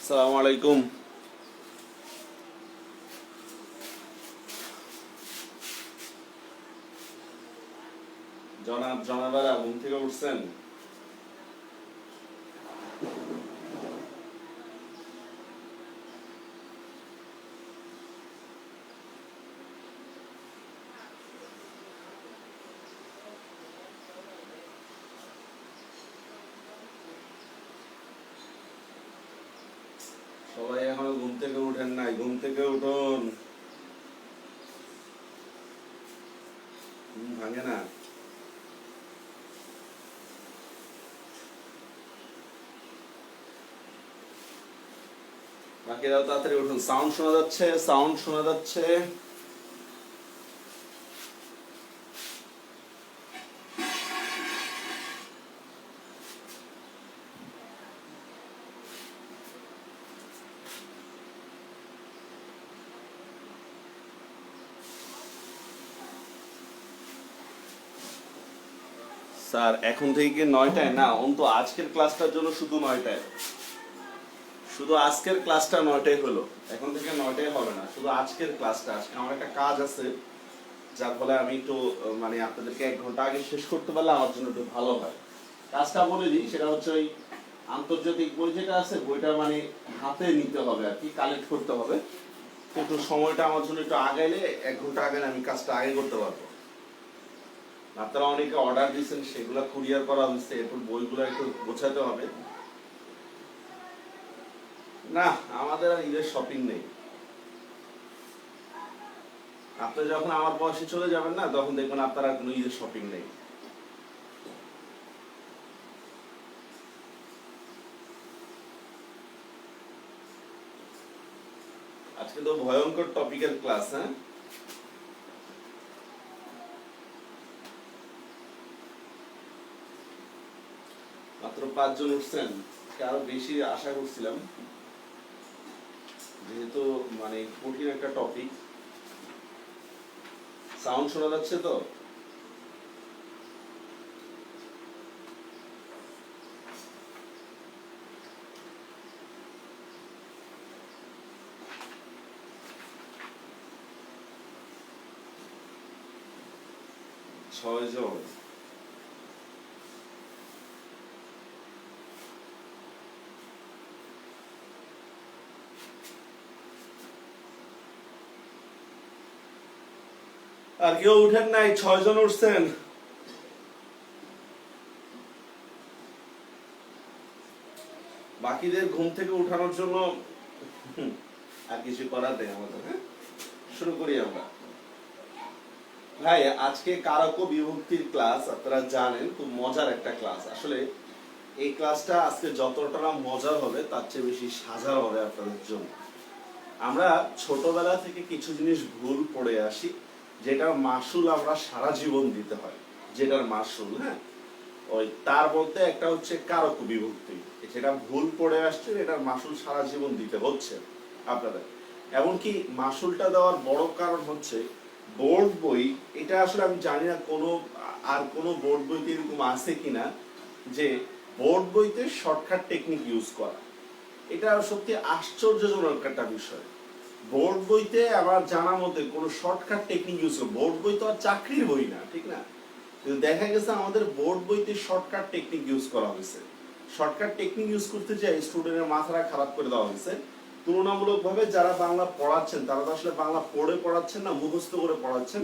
আসসালামু আলাইকুম। জনাবেরা ঘুম থেকে উঠছেন? সবাই এখনো ঘুম থেকে উঠেন নাই, ঘুম থেকে উঠুন। ঘুম ভাঙে না। বাকিরাও তাড়াতাড়ি উঠুন। সাউন্ড শোনা যাচ্ছে? সাউন্ড শোনা যাচ্ছে? স্যার এখন থেকে 9টায় না, অন্ত আজকের ক্লাসটার জন্য শুধু 9টায়, শুধু আজকের ক্লাসটা 9টায় হলো। এখন থেকে 9টায় হবে না, শুধু আজকের ক্লাসটা। আজকে আমার একটা কাজ আছে, যার ফলে আমি একটু মানে আপনাদেরকে 1 ঘন্টা আগে শেষ করতে পারলে আমার জন্য একটু ভালো হয়। কাজটা বলে দিই, সেটা হচ্ছে ওই আন্তর্জাতিক বই যেটা আছে, বইটা মানে হাতে নিতে হবে আর কি, কালেক্ট করতে হবে। কিন্তু সময়টা আমার জন্য একটু আগাইলে, 1 ঘন্টা আগাইলে আমি কাজটা আগে করতে পারবো। আপনারা অনেকে অর্ডার দিচ্ছেন, সেগুলো কুরিয়ার করা হচ্ছে, এরপর বইগুলো একটু গোছাতে হবে। না, আমাদের আর ঈদের শপিং নেই। আপনি যখন আমার বয়সে চলে যাবেন না, তখন দেখবেন আপনার কোনো ঈদের শপিং নেই। আজকে তো ভয়ঙ্কর টপিকের ক্লাস। হ্যাঁ, মাত্র 5 জন উঠছেন, আরো বেশি আশা করছিলাম, যেহেতু মানে কঠিন একটা টপিক। সাউন্ড শোনা যাচ্ছে তো? ছয়জন। আর কেউ উঠেন নাই? 6 জন উঠছেন। বাকিদের ঘুম থেকে উঠানোর জন্য আর কিছু করার নেই আমাদের। হ্যাঁ, শুরু করি আমরা। ভাই, আজকে কারক ও বিভক্তির ক্লাস। আপনারা জানেন খুব মজার একটা ক্লাস। আসলে এই ক্লাসটা আজকে যতটা না মজার হবে, তার চেয়ে বেশি সাজার হবে আপনাদের জন্য। আমরা ছোটবেলা থেকে কিছু জিনিস ভুল পড়ে আসি, যেটার মাসুল আমরা সারা জীবন দিতে হয়। যেটার মাসুল, হ্যাঁ, ওই তার মধ্যে একটা হচ্ছে কারক ও বিভক্তি। যেটা ভুল পড়ে আসছে, এটার মাসুল সারা জীবন দিতে হচ্ছে আপনাদের। এমনকি মাসুলটা দেওয়ার বড় কারণ হচ্ছে বোর্ড বই। এটা আসলে আমি জানি না কোনো বোর্ড বইতে এরকম আছে কিনা, যে বোর্ড বইতে শর্টকাট টেকনিক ইউজ করা। এটা সত্যি আশ্চর্যজনক একটা বিষয়। বোর্ড বইতে আমার জানা মতে কোনো শর্টকাট টেকনিক ইউজ করে। বোর্ড বই তো আর চাকরির বই না, ঠিক না? কিন্তু দেখা গেছে আমাদের বোর্ড বইতে শর্টকাট টেকনিক ইউজ করা হয়েছে। শর্টকাট টেকনিক ইউজ করতে চাই স্টুডেন্টের মাথাটা খারাপ করে দেওয়া হয়েছে। তুলনামূলকভাবে যারা বাংলা পড়াচ্ছেন, তারা তো আসলে বাংলা পড়ে পড়াচ্ছেন না, মুখস্থ করে পড়াচ্ছেন।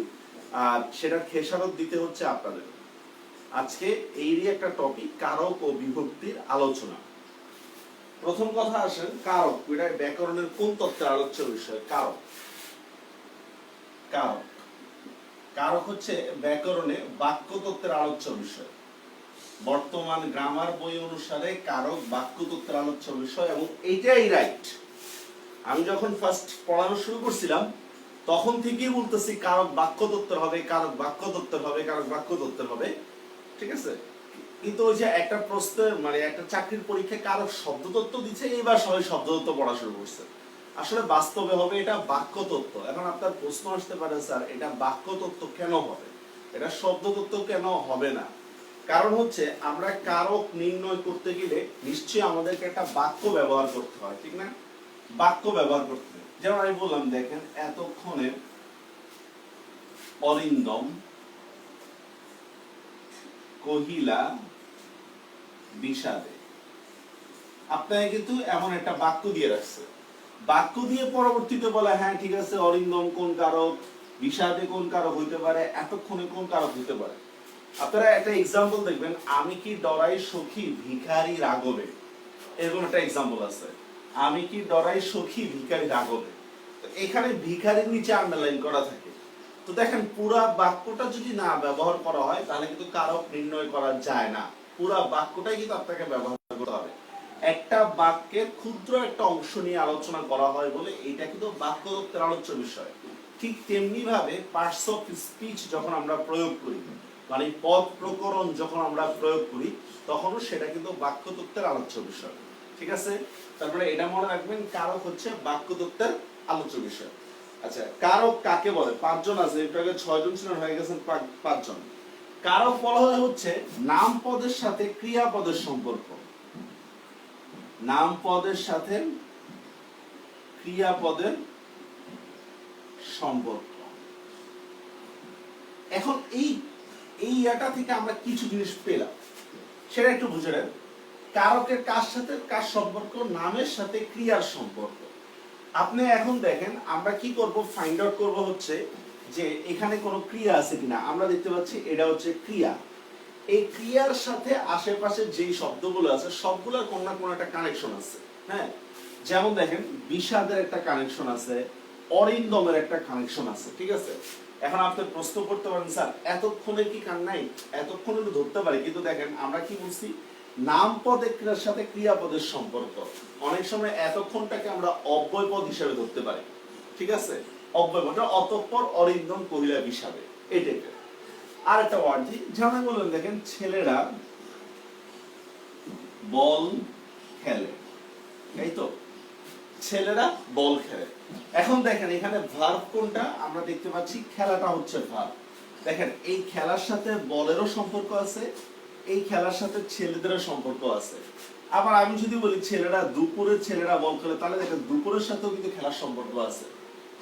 আর সেটার খেসারত দিতে হচ্ছে আপনাদের। আজকে এইরই একটা টপিক, কারক ও বিভক্তির আলোচনা। প্রথম কথা আসেন, কারক এটা ব্যাকরণের কোন তত্ত্বের আলোচ্য বিষয়? কারক। কারক কারক হচ্ছে ব্যাকরণে বাক্য তত্ত্বের আলোচ্য বিষয়। বর্তমান গ্রামার বই অনুসারে কারক বাক্য তত্ত্বের আলোচ্য বিষয়, এবং এটাই রাইট। আমি যখন ফার্স্ট পড়ানো শুরু করছিলাম, তখন থেকেই বলতেছি কারক বাক্য তত্ত্বের হবে, কারক বাক্য তত্ত্বের হবে, কারক বাক্য তত্ত্বের হবে, ঠিক আছে? কিন্তু ওই যে একটা প্রশ্নের মানে একটা চাকরির পরীক্ষায় কারক শব্দতত্ত্ব দিচ্ছে, এইবার সবাই শব্দতত্ত্ব পড়া শুরু করছে। আসলে বাস্তবে হবে এটা বাক্য তত্ত্ব। এখন আপনার প্রশ্ন আসতে পারে, স্যার এটা বাক্য তত্ত্ব কেন হবে, এটা শব্দতত্ত্ব কেন হবে না? কারণ হচ্ছে আমরা কারক নির্ণয় করতে গেলে নিশ্চয়ই আমাদেরকে একটা বাক্য ব্যবহার করতে হয়, ঠিক না? বাক্য ব্যবহার করতে হয়। যেমন আমি বললাম, দেখেন এতক্ষণে অরিন্দম কহিলা বিষাদে। আপনাকে কিন্তু এমন একটা বাক্য দিয়ে রাখছে, বাক্য দিয়ে পরবর্তীতে বলে হ্যাঁ ঠিক আছে, অরিন্দম কোন কারক, বিষাদে কোন কারক হইতে পারে, এতক্ষণে কোন কারক হইতে পারে। আপনারা একটা এক্সাম্পল দেখবেন, আমি কি ডরাই সখী ভিখারি রাগবে, এরকম একটা এক্সাম্পল আছে। আমি কি ডরাই সখী ভিখারি রাগবে, এখানে ভিখারির নিচে আন্ডারলাইন করা থাকে। তো দেখেন পুরা বাক্যটা যদি না ব্যবহার করা হয় তাহলে কিন্তু কারক নির্ণয় করা যায় না। পুরা বাক্যটাই কিন্তু আপনাকে ব্যবহার করতে হবে। একটা বাক্যের ক্ষুদ্র একটা অংশ নিয়ে আলোচনা করা হয় বলে এটা কিন্তু বাক্য তত্ত্বের আলোচ্য বিষয়। ঠিক তেমনি ভাবে পার্টস অফ স্পিচ যখন আমরা প্রয়োগ করি, মানে পদ প্রকরণ যখন আমরা প্রয়োগ করি, তখনও সেটা কিন্তু বাক্য তত্ত্বের আলোচ্য বিষয়। ঠিক আছে, তারপরে এটা মনে রাখবেন, কারক হচ্ছে বাক্য তত্ত্বের আলোচ্য বিষয়। আচ্ছা, কারক কাকে বলে? পাঁচজন আছে, একটু আগে 6 জন ছিলেন, হয়ে গেছেন 5 জন। কারক বলা হয় হচ্ছে নাম পদের সাথে ক্রিয়াপদের সম্পর্ক, নাম পদের সাথে ক্রিয়াপদের সম্পর্ক। এখন এই এটা থেকে আমরা কিছু জিনিস পেলাম, সেটা একটু বুঝে নেন। কারকের কার সাথে কার সম্পর্ক? নামের সাথে ক্রিয়ার সম্পর্ক। আপনি এখন দেখেন আমরা কি করব, ফাইন্ড আউট করব হচ্ছে যে এখানে কোনো ক্রিয়া আছে কিনা। আমরা দেখতে পাচ্ছি এটা হচ্ছে ক্রিয়া। এই ক্রিয়ার সাথে আশেপাশে যেই শব্দগুলো আছে সবগুলোর কোন না কোন একটা কানেকশন আছে। হ্যাঁ, যেমন দেখেন বিষাদের একটা কানেকশন আছে, অরিন্দমের একটা কানেকশন আছে, ঠিক আছে? এখন আপনি প্রশ্ন করতে পারেন, স্যার এতক্ষণে কি কান নাই? এতক্ষণে তো ধরতে পারি, কিন্তু দেখেন আমরা কি বলছি, নাম পদের সাথে ক্রিয়াপদের সম্পর্ক। অনেক সময় এতক্ষণটাকে আমরা অব্যয় পদ হিসেবে ধরতে পারি, ঠিক আছে? অব্যয় পদ, অতঃপর অরিন্দম কহিলা বিষাদে, এটাই। আর একটা ওয়ার্ড দিই, যেমন বললেন দেখেন ছেলেরা বল খেলে, এই তো ছেলেরা বল খেলে। এখন দেখেন এখানে ভার্ব কোনটা? আমরা দেখতে পাচ্ছি খেলাটা হচ্ছে ভার্ব। দেখেন এই খেলার সাথে বলেরও সম্পর্ক আছে, এই খেলার সাথে ছেলেদেরও সম্পর্ক আছে। আবার আমি যদি বলি ছেলেরা দুপুরে ছেলেরা বল খেলে, তাহলে দেখেন দুপুরের সাথেও কিন্তু খেলার সম্পর্ক আছে,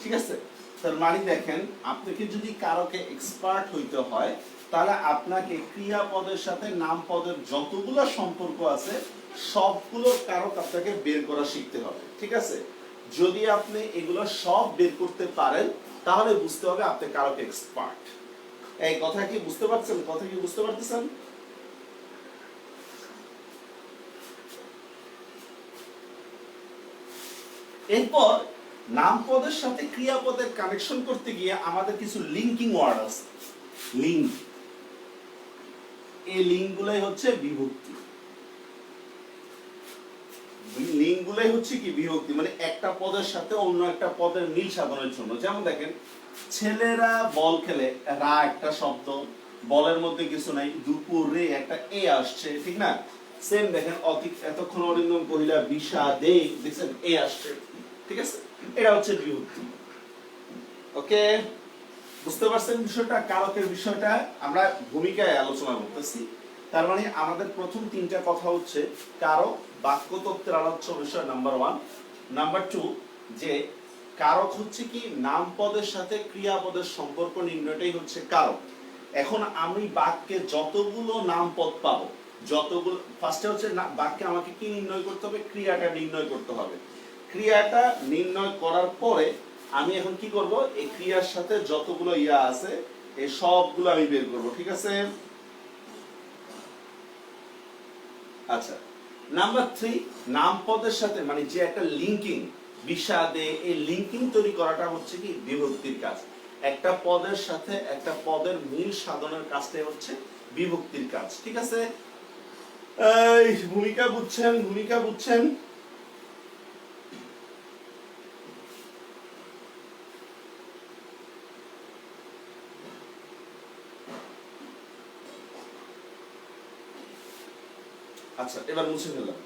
ঠিক আছে? তার মানে দেখেন আপনাকে যদি কারকে এক্সপার্ট হইতে হয় তাহলে আপনাকে ক্রিয়াপদের সাথে নাম পদের যতগুলো সম্পর্ক আছে সবগুলো কারক আপনাকে বের করা শিখতে হবে, ঠিক আছে? যদি আপনি এগুলো সব বের করতে পারেন তাহলে বুঝতে হবে আপনি কারক এক্সপার্ট। এই কথা কি বুঝতে পারছেন? কথা কি বুঝতে পারতেছেন? এরপর নাম পদের সাথে ক্রিয়াপদের কানেকশন করতে গিয়ে আমাদের কিছু লিংকিং ওয়ার্ড আছে। লিঙ্ক, এই লিঙ্ক গুলাই হচ্ছে বিভক্তি। লিঙ্ক গুলাই হচ্ছে কি বিভক্তি, মানে একটা পদের সাথে অন্য একটা পদের মিল সাধনের জন্য। যেমন দেখেন ছেলেরা বল খেলে, রা একটা শব্দ, বলের মধ্যে কিছু নাই, দুপুরে একটা এ আসছে, ঠিক না? সেম দেখেন এতক্ষণ অরিন্দম কহিলা বিষাদে, দেখছেন এ আসছে, ঠিক আছে? এটা হচ্ছে বিভক্তি। ওকে, বুঝতে পারছেন বিষয়টা? কারকের বিষয়টা আমরা ভূমিকায় আলোচনা করতেছি। তার মানে আমাদের প্রথম তিনটা কথা হচ্ছে কারক বাক্যতত্ত্বের আলোচ্য বিষয় নাম্বার 1। নাম্বার 2 যে কারক হচ্ছে কি নাম পদের সাথে ক্রিয়াপদের সম্পর্ক নির্ণয়টাই হচ্ছে কারক। এখন আমি বাক্যে যতগুলো নাম পদ পাবো, যতগুলো, ফার্স্টে হচ্ছে বাক্যে আমাকে কি নির্ণয় করতে হবে? ক্রিয়াটা নির্ণয় করতে হবে। ক্রিয়াটা নির্ণয় করার পরে আমি এখন কি করব, এই ক্রিয়ার সাথে যতগুলো ইয়া আছে এই সবগুলো আমি বের করব, ঠিক আছে? আচ্ছা, নাম্বার 3 নাম পদের সাথে মানে যে একটা লিংকিং, বিষাদে, এই লিংকিং তৈরি করাটা হচ্ছে কি বিভক্তির কাজ। একটা পদের সাথে একটা পদের মিল সাধনের কাজটাই হচ্ছে বিভক্তির কাজ, ঠিক আছে? এই ভূমিকা বুঝছেন? ভূমিকা বুঝছেন? আচ্ছা, এবার মুছে ফেললাম।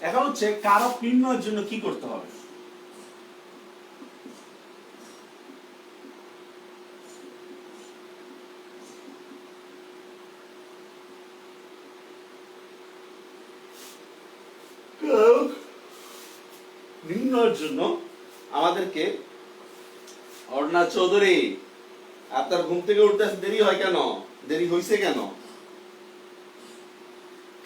এখন হচ্ছে কারক নির্ণয়ের জন্য কি করতে হবে? নির্ণয়ের জন্য আমাদেরকে, অর্ণা চৌধুরী আপনার ঘুম থেকে উঠতে দেরি হয় কেন? দেরি হয়েছে কেন?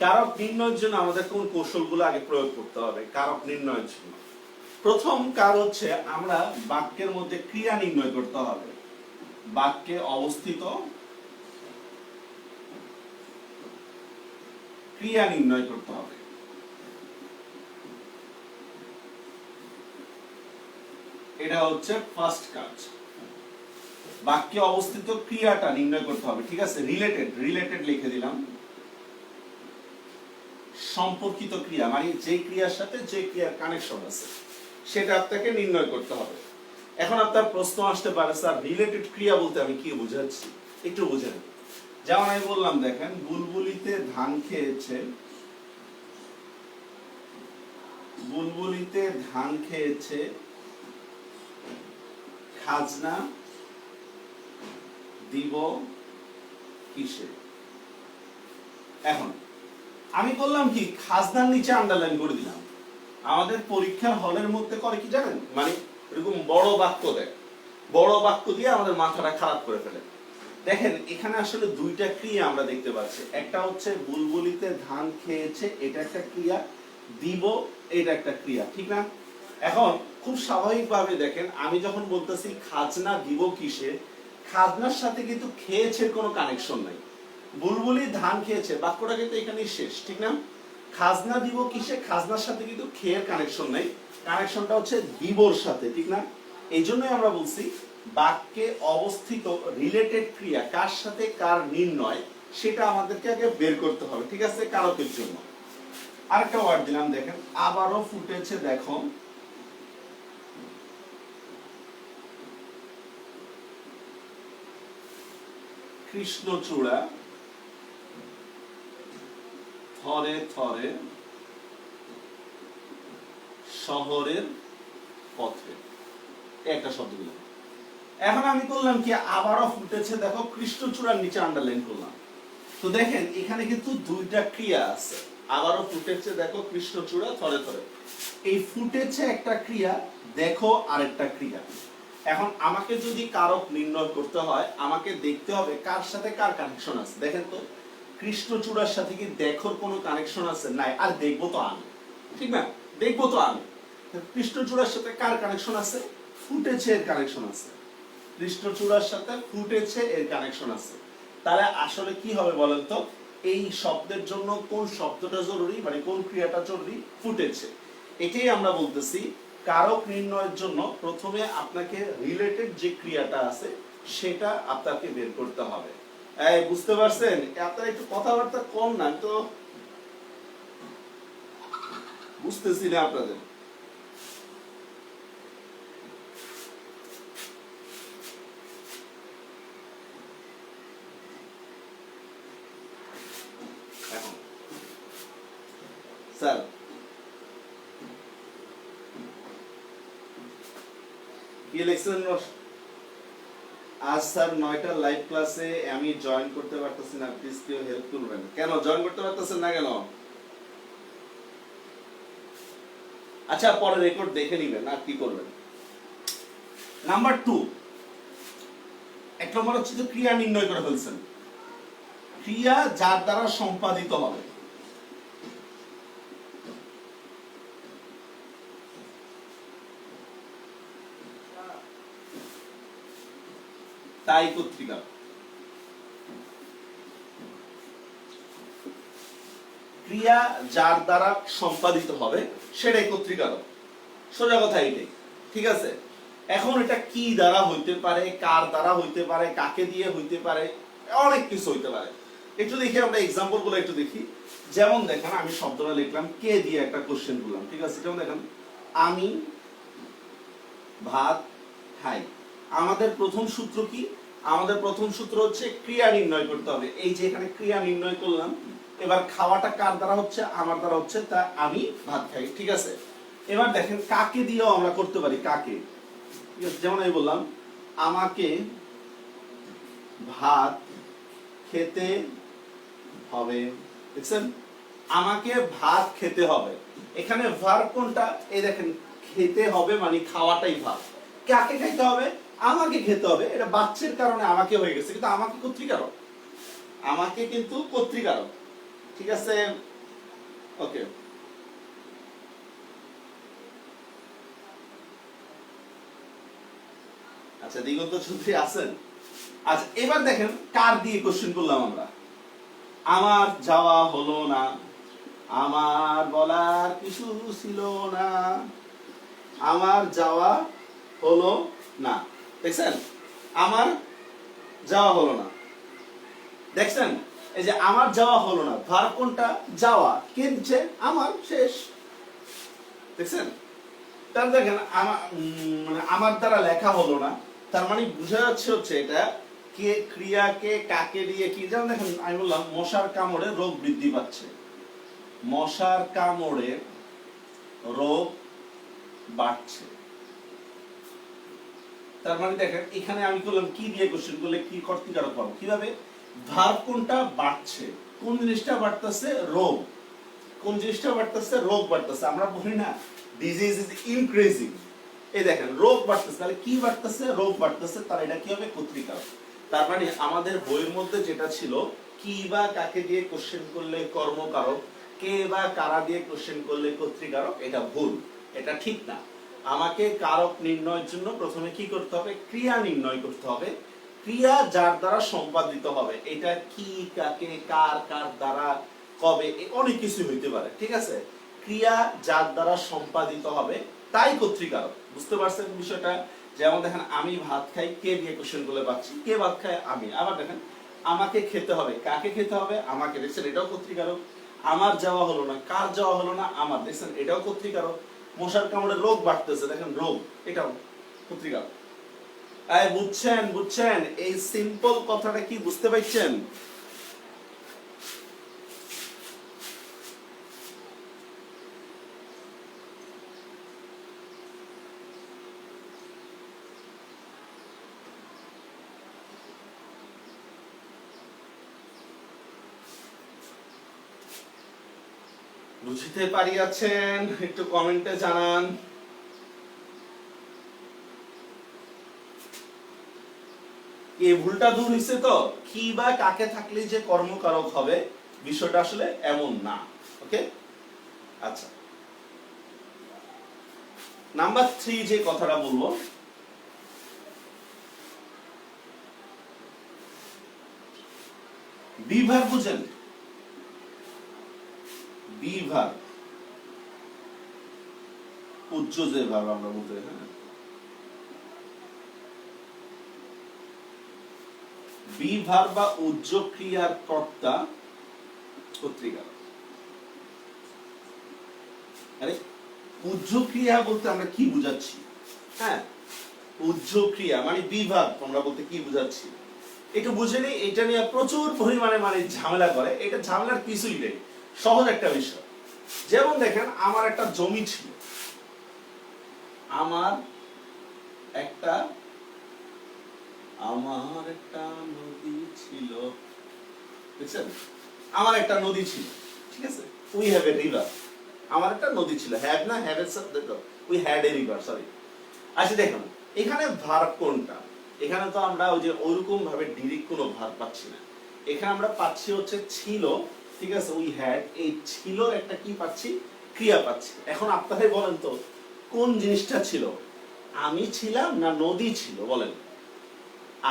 কারক নির্ণয়ের জন্য আমাদের কোন কৌশলগুলো আগে প্রয়োগ করতে হবে কারক নির্ণয়ের জন্য? প্রথম কাজ হচ্ছে আমরা বাক্যের মধ্যে ক্রিয়া নির্ণয় করতে হবে। বাক্যে অবস্থিত ক্রিয়া নির্ণয় করতে হবে। এটা হচ্ছে ফার্স্ট কাজ। বাক্যে অবস্থিত ক্রিয়াটা নির্ণয় করতে হবে, ঠিক আছে? রিলেটেড লিখে দিলাম। সম্পর্কিত ক্রিয়া মানে যে ক্রিয়ার সাথে যে ক্রিয়ার কানেকশন আছে সেটা আপনাকে নির্ণয় করতে হবে। এখন আপনার প্রশ্ন আসতে পারে, স্যার রিলেটেড ক্রিয়া বলতে আমি কি বোঝাচ্ছি? একটু বুঝে নেন। যেমন আমি বললাম, দেখেন, বুলবুলিতে ধান খেয়েছে, বুলবুলিতে ধান খেয়েছে, খাজনা দিব কিসে? এখন আমি বললাম কি, খাজনার নিচে আন্ডারলাইন করে দিলাম। আমাদের পরীক্ষার হলের মধ্যে করে কি জানেন, মানে এরকম বড় বাক্য দেয়, বড় বাক্য দিয়ে আমাদের মাথাটা খারাপ করে ফেলে। দেখেন এখানে আসলে দুইটা ক্রিয়া আমরা দেখতে পাচ্ছি। একটা হচ্ছে বুলবুলিতে ধান খেয়েছে, এটা একটা ক্রিয়া, দিব এটা একটা ক্রিয়া, ঠিক না? এখন খুব স্বাভাবিকভাবে দেখেন, আমি যখন বলতেছি খাজনা দিব কিসে, খাজনার সাথে কিন্তু খেয়েছে কোনো কানেকশন নাই। বুলবুলি ধান খেয়েছে বাক্যটা কিন্তু এখানেই শেষ, ঠিক না? খাজনা দিব কিসে, খাজনার সাথে কিন্তু খেয়ের কানেকশন নাই, কানেকশনটা হচ্ছে দিবর সাথে, ঠিক না? এই জন্যই আমরা বলছি বাক্যে অবস্থিত রিলেটেড ক্রিয়া কার সাথে কার নির্ণয় সেটা আমাদেরকে আগে বের করতে হবে, ঠিক আছে? কারকের জন্য আরেকটা ওয়ার্ড দিলাম, দেখেন, আবারও ফুটেছে দেখো কৃষ্ণচূড়া থরে থরে শহরের পথে, একটা শব্দ দিলাম। এখন আমি করলাম কি, আবারও ফুটেছে দেখো কৃষ্ণচূড়ার নিচে আন্ডারলাইন করলাম। তো দেখেন এখানে কিন্তু দুইটা ক্রিয়া আছে, আবারও ফুটেছে দেখো কৃষ্ণচূড়া থরে থরে। এই ফুটেছে একটা ক্রিয়া, দেখো আরেকটা ক্রিয়া। এখন আমাকে যদি কারক নির্ণয় করতে হয় আমাকে দেখতে হবে কার সাথে কার কানেকশন আছে। দেখেন তো, কৃষ্ণচূড়ার সাথে কি দেখোর কোনো কানেকশন আছে? নাই। আর দেখবো তো আমি, ঠিক না? দেখবো তো আমি। কৃষ্ণচূড়ার সাথে কার কানেকশন আছে? ফুটেছে এর কানেকশন আছে। কৃষ্ণচূড়ার সাথে ফুটেছে এর কানেকশন আছে। তাহলে আসলে কি হবে বলেন তো, এই শব্দের জন্য কোন শব্দটা জরুরি, মানে কোন ক্রিয়াটা জরুরি? ফুটেছে। এটাই আমরা বলতেছি কারক নির্ণয়ের জন্য প্রথমে আপনাকে রিলেটেড যে ক্রিয়াটা আছে সেটা আপনাকে বের করতে হবে। এই বুঝতে পারছেন? আপনারা একটু কথাবার্তা কম না তো, বুঝতেছি না আপনাদের। স্যার কি লিখছেন? আজ স্যার 9টা লাইভ ক্লাসে আমি জয়েন করতে পারতেছি না, প্লিজ কেউ হেল্প করবেন। কেন জয়েন করতে পারতেছেন না কেন? আচ্ছা পরে রেকর্ড দেখে নেবেন, আর কি করবেন। নাম্বার 2, এক নম্বর হচ্ছে যে ক্রিয়া নির্ণয় করে ফেলছেন। ক্রিয়া যার দ্বারা সম্পাদিত হবে, তাই কর্তৃকা। ক্রিয়া যার দ্বারা সম্পাদিত হবে সেটাই কর্তৃকারক। সোজা কথা এইটাই, ঠিক আছে? এখন এটা কি দ্বারা হইতে পারে, কার দ্বারা হইতে পারে, কাকে দিয়ে হইতে পারে, অনেক কিছু হইতে পারে। একটু দেখি আমরা এক্সাম্পল গুলো একটু দেখি। যেমন দেখেন আমি শব্দটা লিখলাম কে দিয়ে একটা কোশ্চেন করলাম, ঠিক আছে? যেমন দেখেন, আমি ভাত খাই। আমাদের প্রথম সূত্র কি? আমাদের প্রথম সূত্র হচ্ছে ক্রিয়া নির্ণয় করতে হবে। এই যে এখানে ক্রিয়া নির্ণয় করলাম, এবার খাওয়াটা কার দ্বারা হচ্ছে? আমার দ্বারা হচ্ছে, তা আমি ভাত খাই, ঠিক আছে। এবার দেখেন কাকে দিয়েও আমরা করতে পারি, কাকে, ঠিক আছে। যেমন আমি বললাম আমাকে ভাত খেতে হবে, দেখছেন, আমাকে ভাত খেতে হবে। এখানে ভার্ব কোনটা? এই দেখেন, খেতে হবে মানে খাওয়াটাই ভাব। কাকে খেতে হবে? আমাকে খেতে হবে। এটা বাচ্চার কারণে আমাকে হয়ে গেছে, কিন্তু আমাকে কর্তৃকারক, আমাকে কিন্তু কর্তৃকারক, ঠিক আছে। ওকে, আচ্ছা দিগন্ত চৌধুরী আছেন? আচ্ছা এবার দেখেন কার দিয়ে কোশ্চেন করলাম আমরা। আমার যাওয়া হলো না, আমার বলার কিছু ছিল না, আমার যাওয়া হলো না, দেখছেন, আমার যাওয়া হলো না, দেখছেন, এই যে আমার যাওয়া হলো না, ভার্ব কোনটা? যাওয়া, কে দিচ্ছে? আমার, শেষ, দেখছেন। তাহলে দেখেন আমার মানে আমার দ্বারা লেখা হলো না, তার মানে বোঝা যাচ্ছে হচ্ছে এটা কে ক্রিয়াকে কাকে দিয়ে কি। যেমন দেখেন আমি বললাম মশার কামড়ে রোগ বৃদ্ধি পাচ্ছে, মশার কামড়ে রোগ বাড়ছে, তার মানে দেখেন এখানে আমি করলাম কি দিয়ে কোশ্চেন করলে কি কর্তৃকারক পাবো কিভাবে? ভার্ব কোনটা? বাড়ছে, কোন জিনিসটা বাড়তেছে? রোগ, কোন জিনিসটা বাড়তেছে? রোগ বাড়তেছে। আমরা বলি না ডিজিজ ইজ ইনক্রিজিং, এই দেখেন রোগ বাড়তেছে, তাহলে কি বাড়তেছে? রোগ বাড়তেছে, তাহলে এটা কি হবে? কর্তৃকারক। তার মানে আমাদের বইয়ের মধ্যে যেটা ছিল কি বা কাকে দিয়ে কোশ্চেন করলে কর্মকারক, কে বা কারা দিয়ে কোশ্চেন করলে কর্তৃকারক, এটা ভুল, এটা ঠিক না। আমাকে কারক নির্ণয়ের জন্য প্রথমে কি করতে হবে? ক্রিয়া নির্ণয় করতে হবে, ক্রিয়া যার দ্বারা সম্পাদিত হবে। এটা কি, কাকে, কার, কার দ্বারা, কবে, অনেক কিছু হইতে পারে, ঠিক আছে। ক্রিয়া যার দ্বারা সম্পাদিত হবে তাই কর্তৃকারক, বুঝতে পারছেন বিষয়টা। যেমন দেখেন আমি ভাত খাই, কে দিয়ে কোশ্চেন করলে পাচ্ছি? কে ভাত খায়? আমি। আবার দেখেন আমাকে খেতে হবে, কাকে খেতে হবে? আমাকে, দেখছেন, এটাও কর্তৃকারক। আমার যাওয়া হলো না, কার যাওয়া হলো না? আমার, দেখছেন, এটাও কর্তৃকারক। মশার কামড়ে রোগ বাড়তেছে, দেখেন রোগ, এটাও কর্তৃকারক। বুঝছেন? বুঝছেন এই সিম্পল কথাটা কি বুঝতে পারছেন? বুঝতে পারিয়াছেন? একটু কমেন্টে জানান। এই ভুলটা দূর হইছে তো? কি বা কাকে থাকলে যে কর্মকারক হবে, বিষয়টা আসলে এমন না। ওকে, আচ্ছা নাম্বার 3 যে কথাটা বলবো, বিভার, বুঝেন? বিভার উজ্জ যে ভাব আমরা বলতে, হ্যাঁ, বিভার বা উজ্জ ক্রিয়ার কর্তা কর্তৃকারক। আরে উজ্জ ক্রিয়া বলতে আমরা কি বুঝাচ্ছি? হ্যাঁ, উজ্জ ক্রিয়া মানে বিভাগ আমরা বলতে কি বুঝাচ্ছি একটু বুঝে নিই। এটা নিয়ে প্রচুর পরিমাণে মানে ঝামেলা করে, এটা ঝামেলার কিছুই নেই, সহজ একটা বিষয়। যেমন দেখেন আমার একটা জমি ছিল, আমার একটা নদী ছিল, বুঝছেন, আমার একটা নদী ছিল, ঠিক আছে, উই হ্যাভ এ রিভার, আমার একটা নদী ছিল, হ্যাভ না হ্যাভ এর সাথে দেখো, we had a river, sorry. আচ্ছা দেখুন এখানে ভার্ব কোনটা? এখানে তো আমরা ওই যে ওইরকম ভাবে ডিরেক্ট কোনো ভার্ব পাচ্ছি না, এখানে আমরা পাচ্ছি হচ্ছে ছিল, ঠিক আছে, উই হ্যাড, এই ছিলর একটা কি পাচ্ছি? ক্রিয়া পাচ্ছি। এখন আপনারাই বলেন তো কোন জিনিসটা ছিল? আমি ছিলাম না নদী ছিল? বলেন,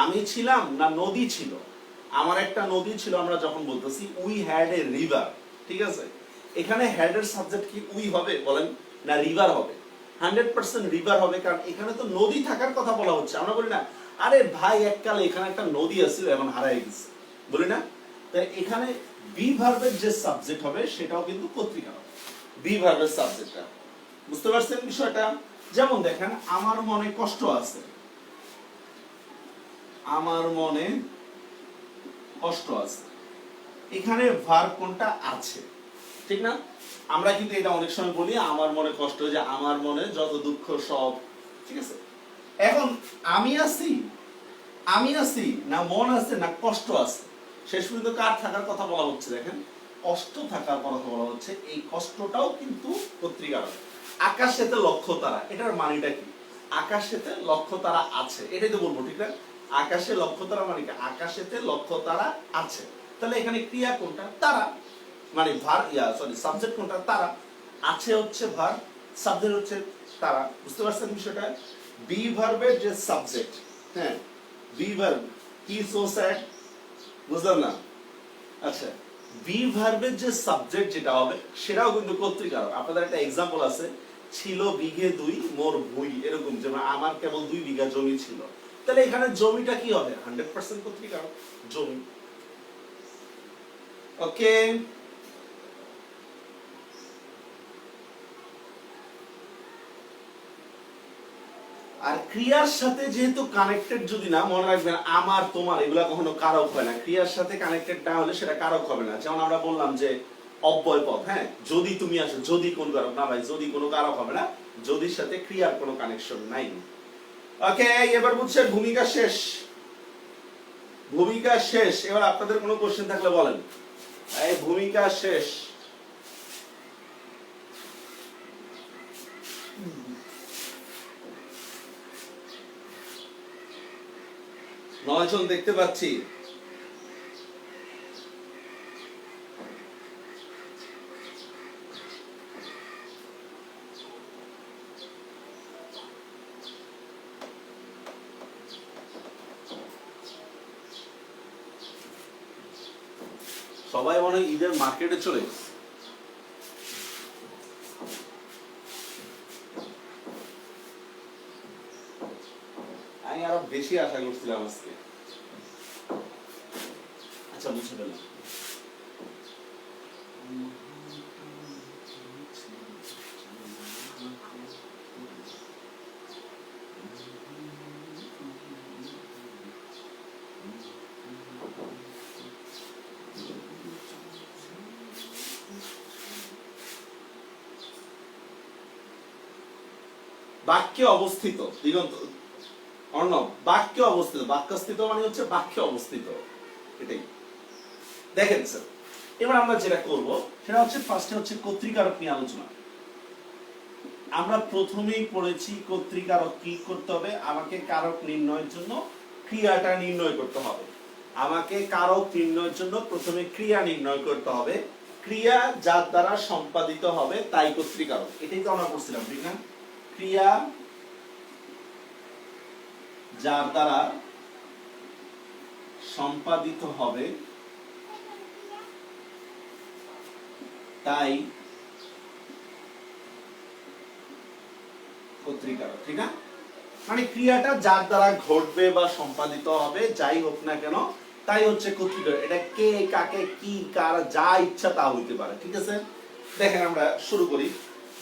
আমি ছিলাম না নদী ছিল? আমার একটা নদী ছিল, আমরা যখন বলতেছি উই হ্যাড এ রিভার, ঠিক আছে, এখানে হ্যাড এর সাবজেক্ট কি উই হবে বলেন, না রিভার হবে? 100% রিভার হবে, কারণ এখানে তো নদী থাকার কথা বলা হচ্ছে। আমরা বলি না আরে ভাই এককালে এখানে একটা নদী আছিল এখন হারাই গেছে, বলি না? তাই এখানে বি ভার্বের যে সাবজেক্ট হবে সেটাও কিন্তু কর্তৃকারক, বি ভার্বের সাবজেক্টটা, বুঝতে পারছেন বিষয়টা? যেমন দেখেন আমার মনে কষ্ট আছে, আমার মনে কষ্ট আছে, এখানে ভার্ব কোনটা আছে, ঠিক না? আমরা কিন্তু এটা অনেক সময় বলি আমার মনে কষ্ট, যে আমার মনে যত দুঃখ সব, ঠিক আছে? এখন আমি আছি, আমি আছি না মন আছে না কষ্ট আছে, শেষ পর্যন্ত কার থাকার কথা বলা হচ্ছে? দেখেন কষ্ট থাকার কথা বলা হচ্ছে। এই কষ্টটাও কিন্তু কর্তৃকারক। আকাশেতে লক্ষ তারা, এটার মানেটা কি? আকাশেতে লক্ষ তারা আছে, এটাই তো বলবো, ঠিক না? আকাশে লক্ষ তারা মানে কি? আকাশেতে লক্ষ তারা আছে। তাহলে এখানে ক্রিয়া কোনটা? তারা। মানে ভার সাবজেক্ট কোনটা? তারা। আছে হচ্ছে ভার, সাবজেক্ট হচ্ছে তারা। বুঝতে পারছেন বিষয়টা? বি ভার্বের যে সাবজেক্ট, হ্যাঁ বি ভার্ব কি, সো স্যাড, বুঝলাম না? আচ্ছা, বি ভার্বের যে সাবজেক্ট যেটা হবে সেটাও কিন্তু কর্তৃকারক। আপনাদের একটা এক্সাম্পল আছে, ছিল বিঘে 2 মোর ভুই, এরকম, যেমন আমার কেবল 2 বিঘা জমি ছিল। তাহলে এখানে জমিটা কি হবে? 100% কর্তৃকারক, জমি। ওকে, আর ক্রিয়ার সাথে যেহেতু কানেক্টেড, যদি না, মনে রাখবেন আমার তোমার এগুলা কখনো কারক হয় না। ক্রিয়ার সাথে কানেক্টেড না হলে সেটা কারক হবে না। যেমন আমরা বললাম যে অব্যয় পদ, হ্যাঁ যদি তুমি আসো, যদি কোন কারক না ভাই, যদি কোনো কারক হবে না, যদির সাথে ক্রিয়ার কোনো কানেকশন নাই। ওকে, এবার বুঝছেন ভূমিকা শেষ। ভূমিকা শেষ। এবার আপনাদের কোনো কোশ্চেন থাকলে বলেন। এই ভূমিকা শেষ। নয়জন দেখতে পাচ্ছি। সবাই মনে হয় ঈদের মার্কেটে চলে গেছে। আমি আরো বেশি আশা করছিলাম আজকে। আচ্ছা, বুঝে ফেললাম। বাক্যে অবস্থিত, দিগন্ত অর্ণব, বাক্যে অবস্থিত, বাক্যস্থিত মানে হচ্ছে বাক্যে অবস্থিত, এটাই। দেখেন স্যার, এবার আমরা যেটা করব সেটা হচ্ছে ফার্স্টে হচ্ছে কর্তৃকারক নিয়ে আলোচনা। আমরা প্রথমেই পড়েছি কর্তৃকারক কি করতে হবে? আমাকে কারক নির্ণয়ের জন্য ক্রিয়াটা নির্ণয় করতে হবে। আমাকে কারক নির্ণয়ের জন্য প্রথমে ক্রিয়া নির্ণয় করতে হবে। ক্রিয়া যার দ্বারা সম্পাদিত হবে তাই কর্তৃকারক। এটাই তো আমরা পড়ছিলাম, ঠিক না? ক্রিয়া যার দ্বারা সম্পাদিত হবে তাই কর্তৃকারক, ঠিক না? মানে ক্রিয়াটা যার দ্বারা ঘটবে বা সম্পাদিত হবে, যাই হোক না কেন, তাই হচ্ছে কর্তৃকারক। এটা কে, কাকে, কি, কার, যা ইচ্ছা তা হইতে পারে, ঠিক আছে? দেখেন আমরা শুরু করি।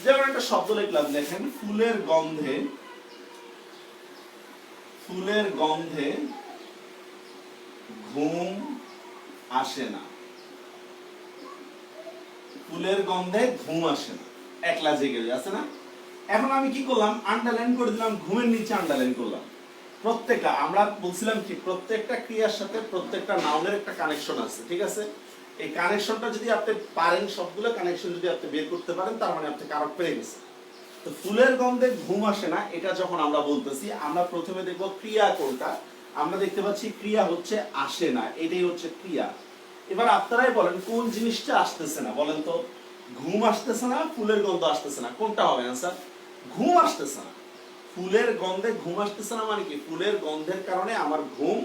যেমন একটা শব্দ লিখলাম, দেখেন ফুলের গন্ধে, ফুলের গন্ধে ঘুম আসে না। ফুলের গন্ধে ঘুম আসে না, একলা জেগে আছে না? এখন আমি কি করলাম? আন্ডারলাইন করে দিলাম, ঘুমের নিচে আন্ডারলাইন করলাম। প্রত্যেকটা, আমরা বলছিলাম কি প্রত্যেকটা ক্রিয়ার সাথে প্রত্যেকটা নাউনের একটা কানেকশন আছে, ঠিক আছে? এই কানেকশনটা যদি আপনি পারেন, সবগুলো কানেকশন যদি আপনি বের করতে পারেন, তার মানে আপনি কারক পেয়ে গেছেন। তো ফুলের গন্ধে ঘুম আসে না, এটা যখন আমরা বলতেছি, আমরা প্রথমে দেখব ক্রিয়া কোনটা। আমরা দেখতে পাচ্ছি ক্রিয়া হচ্ছে আসে না, এটাই হচ্ছে ক্রিয়া। এবার আপনারাই বলেন কোন জিনিসটা আসতেছে না, বলেন তো? ঘুম আসতেছে না, ফুলের গন্ধ আসতেছে না, কোনটা হবে অ্যান্সার? ঘুম আসতেছে না। ফুলের গন্ধে ঘুম আসতেছে না মানে কি? ফুলের গন্ধের কারণে আমার ঘুম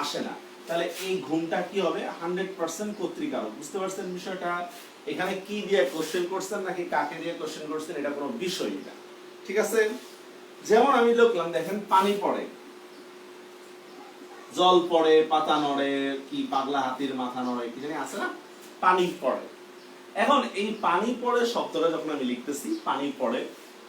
আসে না। তাহলে এই ঘুমটা কি হবে? 100% কর্তৃকারক। বুঝতে পারছেন বিষয়টা? এখানে কি দিয়ে কোশ্চেন করছেন নাকি কাকে দিয়ে কোশ্চেন করছেন এটা কোনো বিষয় না, ঠিক আছে? যেমন আমি লিখলাম, দেখেন পানি পড়ে, জল পড়ে, পাতা নড়ে, কি পাগলা হাতির মাথা নড়ে, কি জানি আছে না? পানি পড়ে। এখন এই পানি পড়ে শব্দটা যখন আমি লিখতেছি, পানি পড়ে,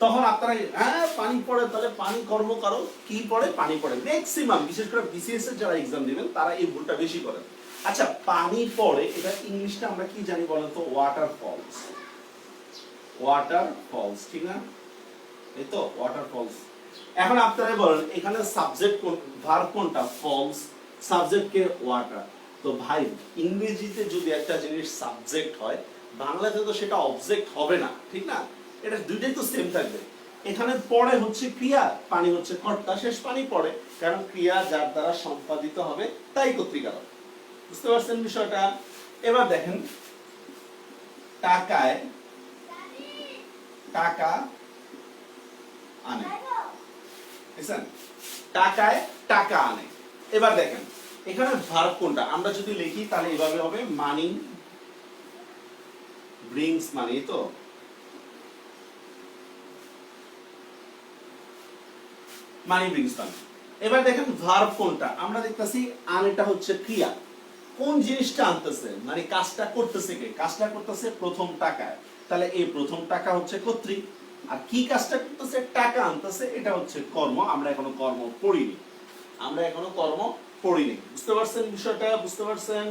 তখন আপনারা হ্যাঁ পানি পড়ে, তাহলে পানি কর্মকারক, কি পড়ে? পানি পড়ে। ম্যাক্সিমাম বিশেষ করে বিসিএস এর যারা এক্সাম দিবেন তারা এই ভুলটা বেশি করেন। আচ্ছা, পানি পড়ে, এটা ইংলিশটা আমরা কি জানি বলেন তো? Water false. ওয়াটার ফলস, ঠিক না? এই তো ওয়াটার ফলস। এখন আপনারা বলেন এখানে সাবজেক্ট কোন, ভার্ব কোনটা? ফলস। সাবজেক্ট কে? ওয়াটার। তো ভাই ইংরেজিতে যদি একটা জিনিস সাবজেক্ট হয়, বাংলাতে তো সেটা অবজেক্ট হবে না, ঠিক না? এটা দুইটাই তো সেম থাকবে। এখানে পড়ে হচ্ছে ক্রিয়া, পানি হচ্ছে কর্তা, শেষ পানি পড়ে, কারণ ক্রিয়া যার দ্বারা সম্পাদিত হবে তাই কর্তৃকারক। বুঝতে পারছেন বিষয়টা? এবার দেখেন, টাকায় টাকা আনে, বুঝছেন? টাকায় টাকা আনে। এবার দেখেন এখানে ভার্ব কোনটা? আমরা যদি লিখি তাহলে এভাবে হবে, মানি ব্রিংস মানি, তো মানি ব্রিংস মানি। এবার দেখেন ভার্ব কোনটা? আমরা দেখতেছি আনেটা হচ্ছে ক্রিয়া। কোন জিনিসটা আনতেছে, মানে কাজটা করতেছে কে? কাজটা করতেছে প্রথম টাকায়, তাহলে এই প্রথম টাকা হচ্ছে কর্তৃ। আর কি কাজটা করতেছে? টাকা আনতেছে, এটা হচ্ছে কর্ম। আমরা এখনো কর্ম পড়িনি, আমরা এখনো কর্ম পড়িনি। বুঝতে পারছেন বিষয়টা? বুঝতে পারছেন?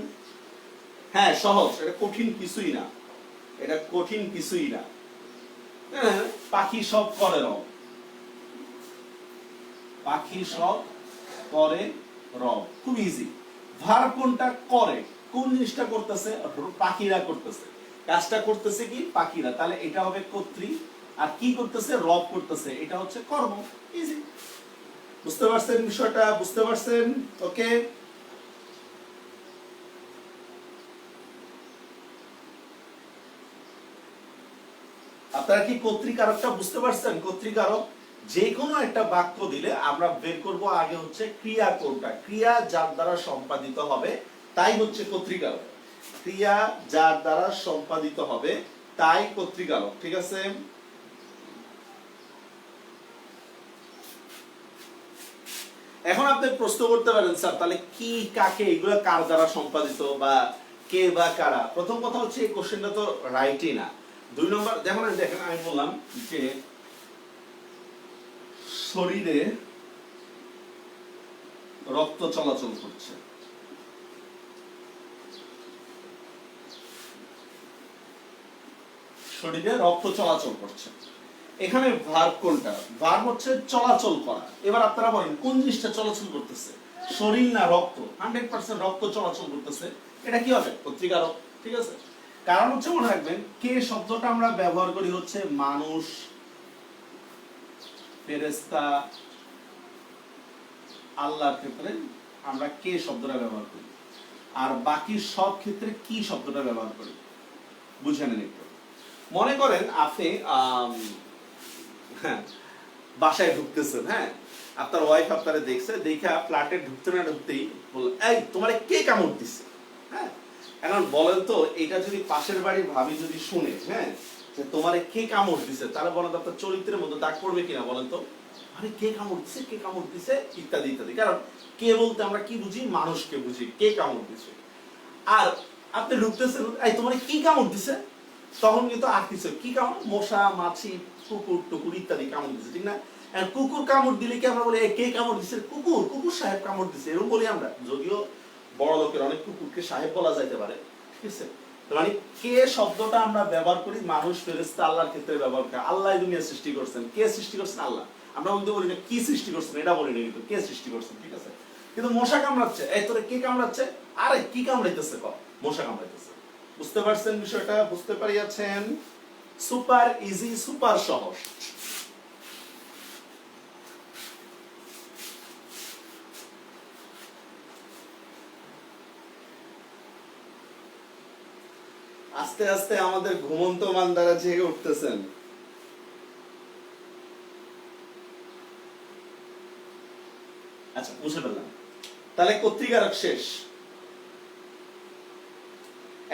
হ্যাঁ, সহজ, এটা কঠিন কিছুই না, এটা কঠিন কিছুই না। হ্যাঁ, পাখি সব করে রব, পাখি সব করে রব, খুব ইজি। ভার্ব কোনটা? করে। কোন জিনিসটা করতেছে? পাখিরা করতেছে। কাজটা করতেছে কি? পাখিরা, তাহলে এটা হবে কর্তৃ। আর কি করতেছে? রব করতেছে, এটা হচ্ছে কর্ম। ইজি। বুঝতে পারছেন বিষয়টা? বুঝতে পারছেন? ওকে। আপনারা কি কর্তৃকারকটা বুঝতে পারছেন? কর্তৃকারক যে কোনো একটা বাক্য দিলে আমরা বের করব আগে হচ্ছে ক্রিয়া কোনটা। ক্রিয়া যার দ্বারা সম্পাদিত হবে তাই হচ্ছে কর্তৃকারক। ক্রিয়া যার দ্বারা সম্পাদিত হবে তাই কর্তৃকারক, ঠিক আছে? এখন আপনি প্রশ্ন করতে পারেন, স্যার তাহলে কি, কাকে, এগুলো কার দ্বারা সম্পাদিত, বা কে বা কারা? প্রথম কথা হচ্ছে এই কোশ্চেনটা তো রাইটই না। দুই নম্বর, যেমন দেখেন আমি বললাম যে শরীরে রক্ত চলাচল করছে, শরীরে রক্ত চলাচল করছে। এখানে ভার্ব কোনটা? ভার্ব হচ্ছে চলাচল করা। এবার আপনারা বলেন কোন জিনিসটা চলাচল করতেছে, শরীর না রক্ত? 100% রক্ত চলাচল করতেছে, এটা কি হবে? কর্তৃকারক, ঠিক আছে? কারণ হচ্ছে মনে রাখবেন, কে শব্দটা আমরা ব্যবহার করি হচ্ছে মানুষ, ফেরেশতা, আল্লাহর ক্ষেত্রে আমরা কে শব্দটা ব্যবহার করি, আর বাকি সব ক্ষেত্রে কি শব্দটা ব্যবহার করি। বুঝে নেন একটু। মনে করেন আপনি হ্যাঁ, বাসায় ঢুকতেছেন, হ্যাঁ, আপনার ওয়াইফ আপনারে দেখছে, দেখা ফ্ল্যাটে ঢুকতে না ঢুকতেই বলল, এই তোমারে কে কামড় দিছে? হ্যাঁ, এখন বলেন তো, এটা যদি পাশের বাড়ির ভাবি যদি শুনে, হ্যাঁ, যে তোমারে কে কামড় দিছে, তাহলে বলেন তো আপনার চরিত্রের মধ্যে দাগ পড়বে কিনা বলেন তো? মানে কে কামড় দিছে, কে কামড় দিছে, ইত্যাদি ইত্যাদি। কারণ কে বলতে আমরা কি বুঝি? মানুষকে বুঝি, কে কামড় দিছে। আর আপনি ঢুকতেছেন, এই তোমারে কি কামড় দিছে, তখন কিন্তু আর কিছু কি কামড়? মশা, মাছি, কুকুর টুকুর ইত্যাদি কামড় দিছে, ঠিক না? কুকুর কামড় দিলে কি আমরা বলি কে কামড় দিছে? কুকুর, কুকুর সাহেব কামড় দিছে, এরকম বলি আমরা। যদিও বড় লোকের অনেক কুকুরকে সাহেব বলা যাইতে পারে, ঠিক আছে? মানে কে শব্দটা আমরা ব্যবহার করি মানুষ, ফেরেশতা, আল্লাহর ক্ষেত্রে ব্যবহার করি। আল্লাহ দুনিয়া সৃষ্টি করছেন, কে সৃষ্টি করছেন? আল্লাহ। আমরা বলতে বলি না কি সৃষ্টি করছেন, এটা বলি না, কিন্তু কে সৃষ্টি করছেন, ঠিক আছে? কিন্তু মশা কামড়াচ্ছে, এই তোরে কে কামড়াচ্ছে? আরে কি কামড়াইতেছে? মশা কামড়াইতেছে। বুঝতে পারছেন বিষয়টা? বুঝতে পারিয়াছেন? সুপার ইজি, সুপার সহজ। আস্তে আস্তে আমাদের ঘুমন্ত মান্দারা জেগে উঠতেছেন। আচ্ছা, বুঝে ফেললাম। তাহলে কর্তৃকারক শেষ।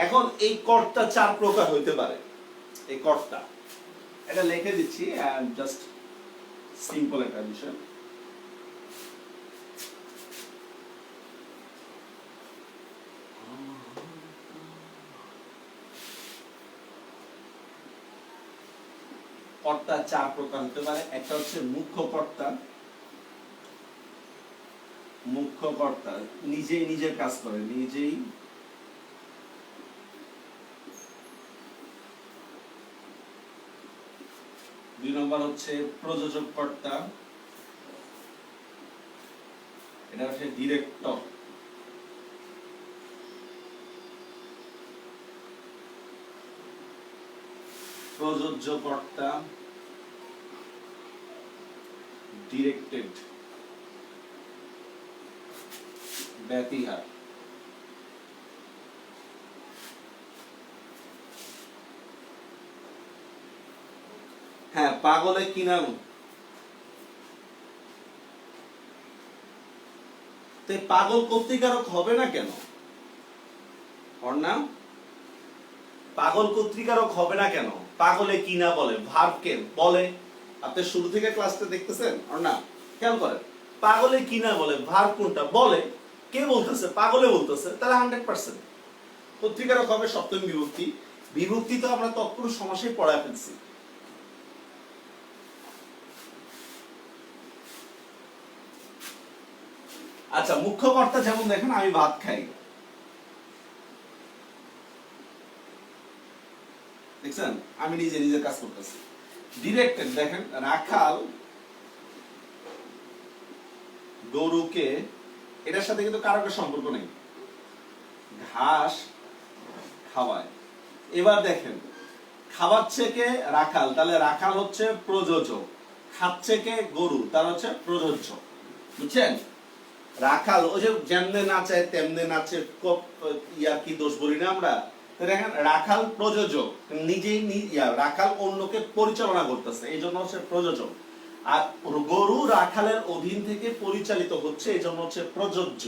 এখন এই কর্তা চার প্রকার হইতে পারে। এই কর্তা, এটা লিখে দিচ্ছি, জাস্ট সিম্পল একটা বিষয়। কর্তা চার প্রকার হতে পারে। একটা হচ্ছে মুখ্য কর্তা। মুখ্য কর্তা নিজেই নিজের কাজ করে, নিজেই 2 নম্বর হচ্ছে প্রযোজক কর্তা, এটা হচ্ছে ডিরেক্টর। প্রযোজ্য কর্তা, ডিরেক্টেড, ব্যতিহার। হ্যাঁ, পাগলে কি নাম? পাগল কর্তৃকারক হবে না কেন? নাম পাগল কর্তৃকারক হবে না কেন? পাগলে কি না বলে, ভার্ব কে বলে। আপনি শুরু থেকে ক্লাসটা দেখতেছেন না? খেয়াল করেন, পাগলে কি না বলে, ভার্ব কোনটা বলে, কে বলতেছে? পাগলে বলতেছে, তাহলে 100% কর্তৃকারক হবে সপ্তমী বিভক্তি। বিভক্তি তো আমরা তৎপুরুষ সমাসে পড়ায় ফেলছি। আচ্ছা, মুখ্য কর্তা যেমন দেখেন, আমি ভাত খাই, দেখছেন আমি নিজে নিজের কাজ করতেছি। ডিরেক্টেড দেখেন, রাখাল গরুকে, এটার সাথে কিন্তু কারো সম্পর্ক নেই, ঘাস খাওয়ায়। এবার দেখেন, খাওয়াচ্ছে কে? রাখাল, তাহলে রাখাল হচ্ছে প্রযোজক, খাচ্ছে কে? গরু, তার হচ্ছে প্রযোজ্য। বুঝছেন? রাখাল ওই যে যেমনে নাচে তেমনে নাচে, ইয়া কি দোষ বলি না আমরা? দেখেন, রাখাল প্রযোজক, নিজেই রাখাল অন্যকে পরিচালনা করতেছে, এই জন্য হচ্ছে প্রযোজক। আর গরু রাখালের অধীন থেকে পরিচালিত হচ্ছে, এই জন্য হচ্ছে প্রযোজ্য।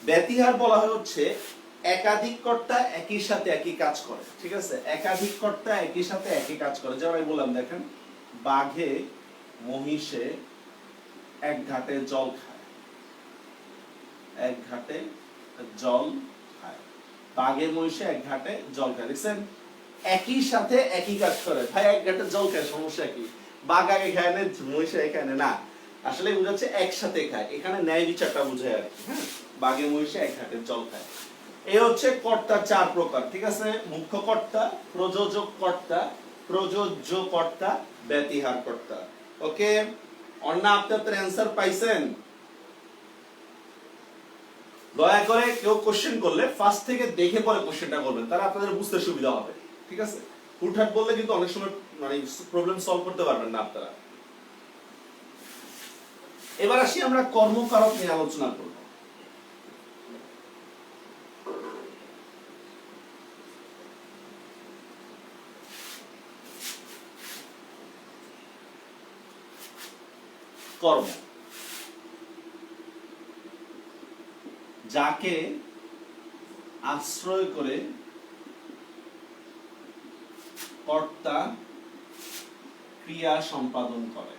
ব্যতিহার বলা হয় হচ্ছে একাধিক কর্তা একই সাথে একই কাজ করে। ঠিক আছে, একাধিক কর্তা একই সাথে একই কাজ করে। যেমন আমি বললাম, দেখেন, বাঘে মহিষে এক ঘাটে জল খায়, এক ঘাটে জল খায়, বাঘে মহিষে এক ঘাটে জল খায়। দেখছেন, একই সাথে একই কাজ করে। ভাই এক ঘাটে জল খায়, সমস্যা কি? বাঘ আগে খায় না, মহিষে খায় না, আসলে বুঝাচ্ছে একসাথে খায়। এখানে ন্যায় বিচারটা বুঝায় আর কি। হ্যাঁ, বাঘে মহিষে এক ঘাটে জল খায়। এই হচ্ছে কর্তা 4 প্রকার। ঠিক আছে, মুখ্য কর্তা, প্রযোজক কর্তা, প্রযোজ্য কর্তা, ব্যতিহার কর্তা। ওকে, অন্য আপনাদের অ্যানসার পাইছেন? দয়া করে কেউ কোশ্চেন করলে ফার্স্ট থেকে দেখে পরে কোশ্চেনটা করবেন, তাহলে আপনাদের বুঝতে সুবিধা হবে। ঠিক আছে, হুটহাট বললে কিন্তু অনেক সময় মানে প্রবলেম সলভ করতে পারবেন না আপনারা। এবার আসি আমরা কর্মকারক নিয়ে আলোচনা করব। কর্ম, যাকে আশ্রয় করে কর্তা ক্রিয়া সম্পাদন করে।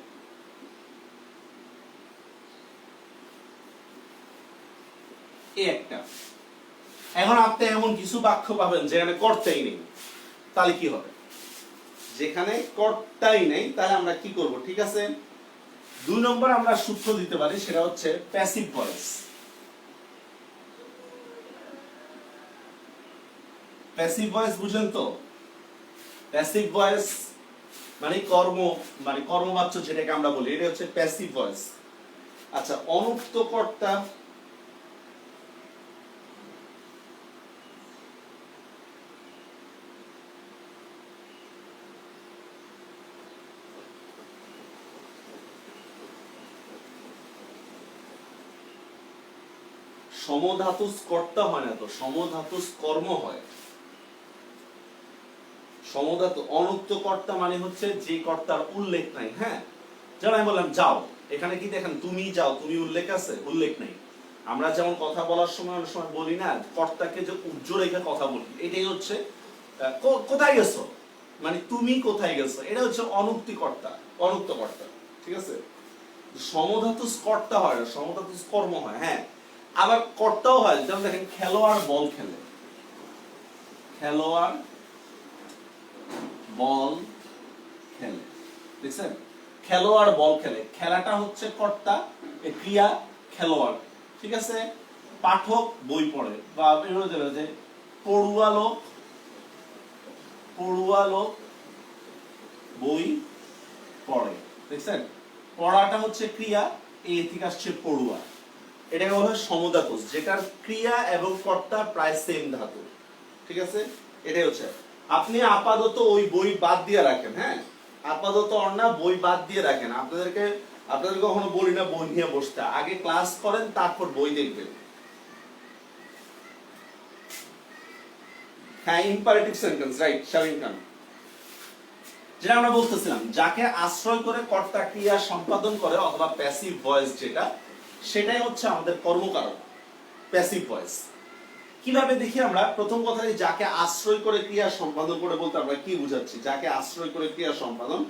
এই একটা। এখন আপনি এমন কিছু বাক্য পাবেন যেখানে কর্তাই নেই, তাহলে কি হবে? যেখানে কর্তাই নেই তাহলে আমরা কি করব? ঠিক আছে, 2 নম্বর আমরা সূত্র দিতে পারি, সেটা হচ্ছে প্যাসিভ ভয়েস। প্যাসিভ ভয়েস বুঝেন তো? প্যাসিভ ভয়েস মানে কর্ম, মানে কর্মবাচ্য যেটাকে আমরা বলি, এটা হচ্ছে প্যাসিভ ভয়েস। আচ্ছা, অনুক্ত কর্তা, সমধাতুস কর্তা হয় না তো, সমধাতুস কর্ম হয়। সমধাতু। অনুক্ত কর্তা মানে হচ্ছে যে কর্তার উল্লেখ নাই। হ্যাঁ, যেমন আমি বললাম যাও, এখানে কি দেখেন তুমি যাও, তুমি উল্লেখ আছে? উল্লেখ নাই। আমরা যেমন কথা বলার সময় অনেক সময় বলি না, কর্তাকে যে উজ্জ্বল রেখে কথা বলি, এটাই হচ্ছে কোথায় গেছো, মানে তুমি কোথায় গেছো, এটা হচ্ছে অনুক্তি কর্তা, অনুক্ত কর্তা। ঠিক আছে, সমধাতুস কর্তা হয় না, সমধাতুস কর্ম হয়। হ্যাঁ, আবার কর্তাও হয়, যেমন দেখেন খেলোয়াড় বল খেলে, খেলোয়াড় বল খেলে। দেখছেন, খেলোয়াড় বল খেলে, খেলাটা হচ্ছে কর্তা, ক্রিয়া খেলোয়াড়। ঠিক আছে, পাঠক বই পড়ে, বা যে পড়ুয়া লোক, পড়ুয়া লোক বই পড়ে, দেখছেন পড়াটা হচ্ছে ক্রিয়া, এই থেকে আসছে পড়ুয়া, এটাকে বলা হয় সমধাতুজ, যেটার ক্রিয়া এবং কর্তা প্রায় সেম ধাতু, ঠিক আছে। এটাই হচ্ছে, আপনি আপাতত ওই বই বাদ দিয়ে রাখেন, হ্যাঁ আপাতত অন্যা বই বাদ দিয়ে রাখেন, আপনাদেরকে কখনো বলি না বই নিয়ে বসতে, আগে ক্লাস করেন তারপর বই দেখবেন। হ্যাঁ ইম্পারেটিভ সেন্টেন্স, রাইট শামিম খান। যেটা আমরা বলতেছিলাম, যাকে আশ্রয় করে কর্তা ক্রিয়া সম্পাদন করে অথবা প্যাসিভ ভয়েস যেটা, সেটাই হচ্ছে আমাদের কর্মকারক, প্যাসিভ ভয়েস। কিভাবে দেখি আমরা? প্রথম কথা, যাকে আশ্রয় করে ক্রিয়া সম্পাদন করে বলতে আমরা কি বুঝাচ্ছি? যাকে আশ্রয় করে ক্রিয়া সম্পাদন,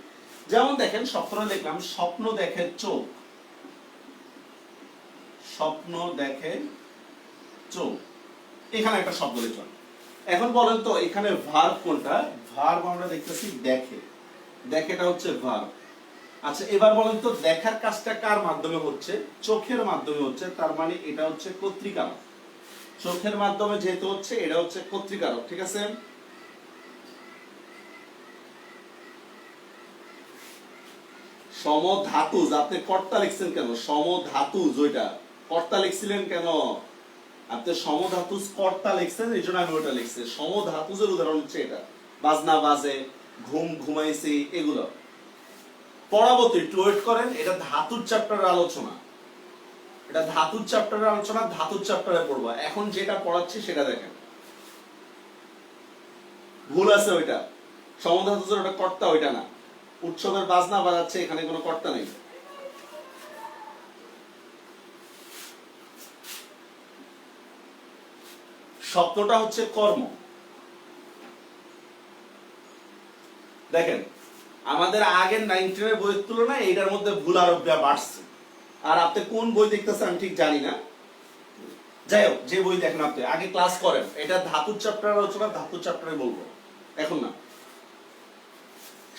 যেমন দেখেন স্বপ্ন দেখলাম, স্বপ্ন দেখে চোখ, স্বপ্ন দেখে চোখ, এখানে একটা শব্দ লিখলাম। এখন বলেন তো এখানে ভার্ব কোনটা? ভার্ব আমরা দেখতেছি দেখে, দেখেটা হচ্ছে ভার্ব। আচ্ছা এবার বলেন তো দেখার কাজটা কার মাধ্যমে হচ্ছে? চোখের মাধ্যমে হচ্ছে, তার মানে এটা হচ্ছে কর্তৃকারক, চোখের মাধ্যমে যেহেতু হচ্ছে এটা হচ্ছে কর্তৃকারক, ঠিক আছে। সমধাতুজ, আপনি কর্তা লিখছেন কেন? সমধাতুজ ওইটা কর্তা লিখছিলেন কেন? আপনি সমধাতুজ কর্তা লিখছেন, এই জন্য আমি ওটা লিখছি। সমধাতুজের উদাহরণ হচ্ছে এটা, বাজনা বাজে, ঘুম ঘুমাইছি, এগুলো। পড়াবো তো, একটু ওয়েট করেন, এটা ধাতুর চ্যাপ্টারের আলোচনা, এটা ধাতুর চ্যাপ্টারের আলোচনা, ধাতুর চ্যাপ্টারে পড়বো। এখন যেটা পড়াচ্ছি সেটা দেখেন, ভুল আছে ওইটা, সমধাতুজের ওটা কর্তা, ওইটা না। উৎসবের বাজনা বাজাচ্ছে, এখানে কোনো কর্তা নেই। স্বপ্নটা হচ্ছে কর্ম। দেখেন আমাদের আগের 9-10 এর বইয়ের তুলনায় এইটার মধ্যে ভুল আরো বাড়ছে। আর আপনি কোন বই দেখতেছেন আমি ঠিক জানি না, যাই হোক যে বই দেখেন আপনি আগে ক্লাস করেন, এটা ধাতুর চ্যাপ্টার আলোচনা, ধাতুর চ্যাপ্টারে বলবো, এখন না।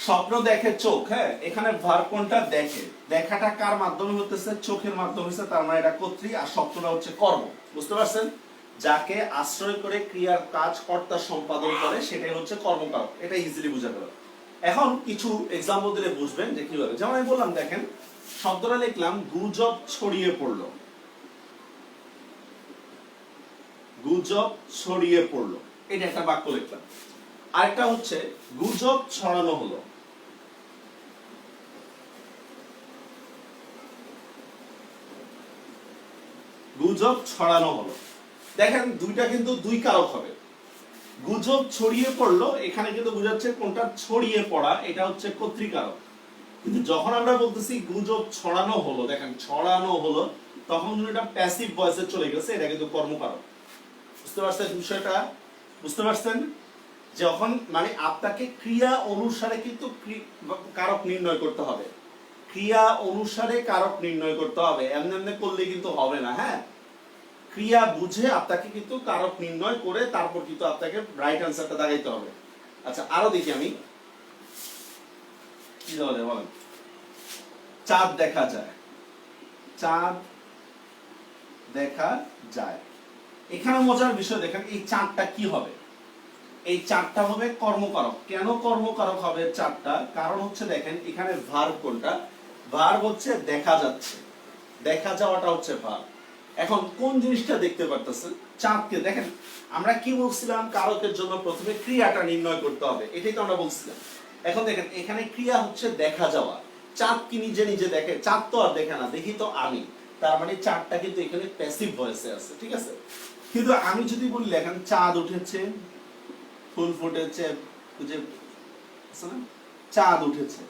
স্বপ্ন দেখে চোখ, হ্যাঁ এখানে ভার্ব কোনটা? দেখে, দেখাটা কার মাধ্যমে হতেছে? চোখের মাধ্যমে হচ্ছে, তার মানে এটা কর্তৃ, আর স্বপ্নটা হচ্ছে কর্ম, বুঝতে পারছেন? যাকে আশ্রয় করে ক্রিয়ার কাজ কর্তা সম্পাদন করে সেটাই হচ্ছে কর্মকারক, এটা ইজিলি বোঝা গেল। এখন কিছু এক্সাম্পল দিলে বুঝবেন যে কিভাবে। যেমন আমি বললাম দেখেন, শব্দটা লিখলাম গুজব ছড়িয়ে পড়লো, গুজব ছড়িয়ে পড়লো, এটা একটা বাক্য লিখলাম। আরেকটা হচ্ছে গুজব ছড়ানো হলো, গুজব ছড়ানো হলো। দেখেন দুইটা কিন্তু দুই কারক হবে। গুজব ছড়িয়ে পড়লো, এখানে কিন্তু বুঝাচ্ছে কোনটা? ছড়িয়ে পড়া, এটা হচ্ছে কর্তৃকারক। কিন্তু যখন আমরা বলতেছি গুজব ছড়ানো হলো, দেখেন ছড়ানো হলো, তখন কিন্তু এটা প্যাসিভ ভয়েসে চলে গেছে, এটা কিন্তু কর্মকারক। বুঝতে পারছেন বিষয়টা? বুঝতে পারছেন? যখন মানে আপনাকে ক্রিয়া অনুসারে কিন্তু কারক নির্ণয় করতে হবে, ক্রিয়া অনুসারে কারক নির্ণয় করতে হবে, এমনি এমনি করলে কিন্তু হবে না। হ্যাঁ ক্রিয়া বুঝে আপনাকে কিন্তু কারক নির্ণয় করে তারপর কিন্তু আপনাকে রাইট অ্যান্সারটা দেখাইতে হবে। আচ্ছা আরো দেখি আমি কি দেওয়া যায় বলেন। চাঁদ দেখা যায়, চাঁদ দেখা যায়। এখানে মজার বিষয় দেখেন, এই চাঁদটা কি হবে? এই চাঁদটা হবে কর্মকারক। কেন কর্মকারক হবে চাঁদটা? কারণ হচ্ছে দেখেন এখানে ভার্ব কোনটা? ভার্ব হচ্ছে দেখা যাচ্ছে, দেখা যাওয়াটা হচ্ছে ভার্ব। এখন কোন জিনিসটা দেখতে পারতেছেন? চাঁদকে। দেখেন আমরা কি বলছিলাম, কারকের জন্য প্রথমে ক্রিয়াটা নির্ণয় করতে হবে, এটাই তো আমরা বলছিলাম। এখন দেখেন এখানে ক্রিয়া হচ্ছে দেখা যাওয়া, চাঁদ কি নিজে নিজে দেখে? চাঁদ তো আর দেখে না, দেখি তো আমি, তার মানে চাঁদটা কিন্তু এখানে প্যাসিভ ভয়েসে আছে, ঠিক আছে। কিন্তু আমি যদি বলি দেখেন চাঁদ উঠেছে, ফুল ফুটেছে, খুঁজে চাঁদ উঠেছে,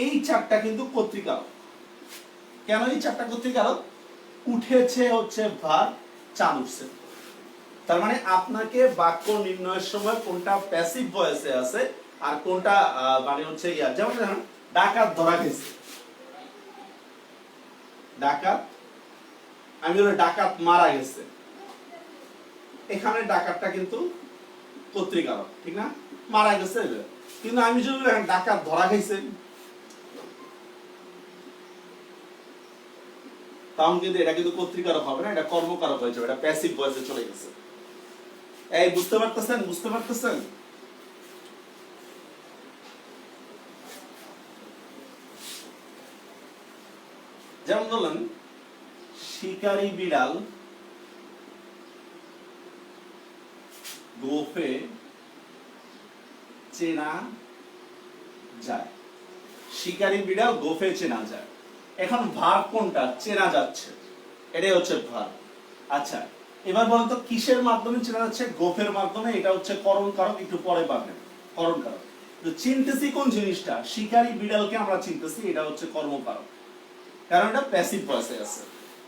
এই চাঁদটা কিন্তু কর্তৃকারক। কেন এই চাঁদটা কর্তৃকারক? উঠেছে হচ্ছে ভার্ব, চাঁদ উঠছে। তার মানে আপনাকে বাক্য নির্ণয়ের সময় কোনটা প্যাসিভ ভয়েসে আছে আর কোনটা মানে হচ্ছে ইয়া। যেমন দেখেন ডাকাত ধরা গেছে, ডাকাত, আমি বলি ডাকাত মারা গেছে, এখানে ডাকাতটা কিন্তু কর্তৃকারক, ঠিক না? মারা গেছে। কিন্তু আমি যদি ডাকাত ধরা গেছে, তখন কিন্তু এটা কিন্তু কর্তৃকারক হবে না, এটা কর্মকারক হয়ে যাবে, এটা প্যাসিভ ভয়েসে চলে গেছে। এই বুঝতে পারতেছেন? বুঝতে পারতেছেন? যেমন বললেন শিকারী বিড়াল গোফে চেনা যায়। শিকারী বিড়াল গোফে চেনা যায়। এখন ভার্ব কোনটা? চেনা যাচ্ছে, এটাই হচ্ছে ভার্ব। আচ্ছা, এবার বলতো কিসের মাধ্যমে চেনা যাচ্ছে? গোফের মাধ্যমে। এটা হচ্ছে করণ কারক, একটু পরে পাবেন করণ কারক। তো চিনতেছি কোন জিনিসটা? শিকারী বিড়ালকে আমরা চিনতেছি, এটা হচ্ছে কর্মকারক, কারণ এটা প্যাসিভ ভয়েসে আছে।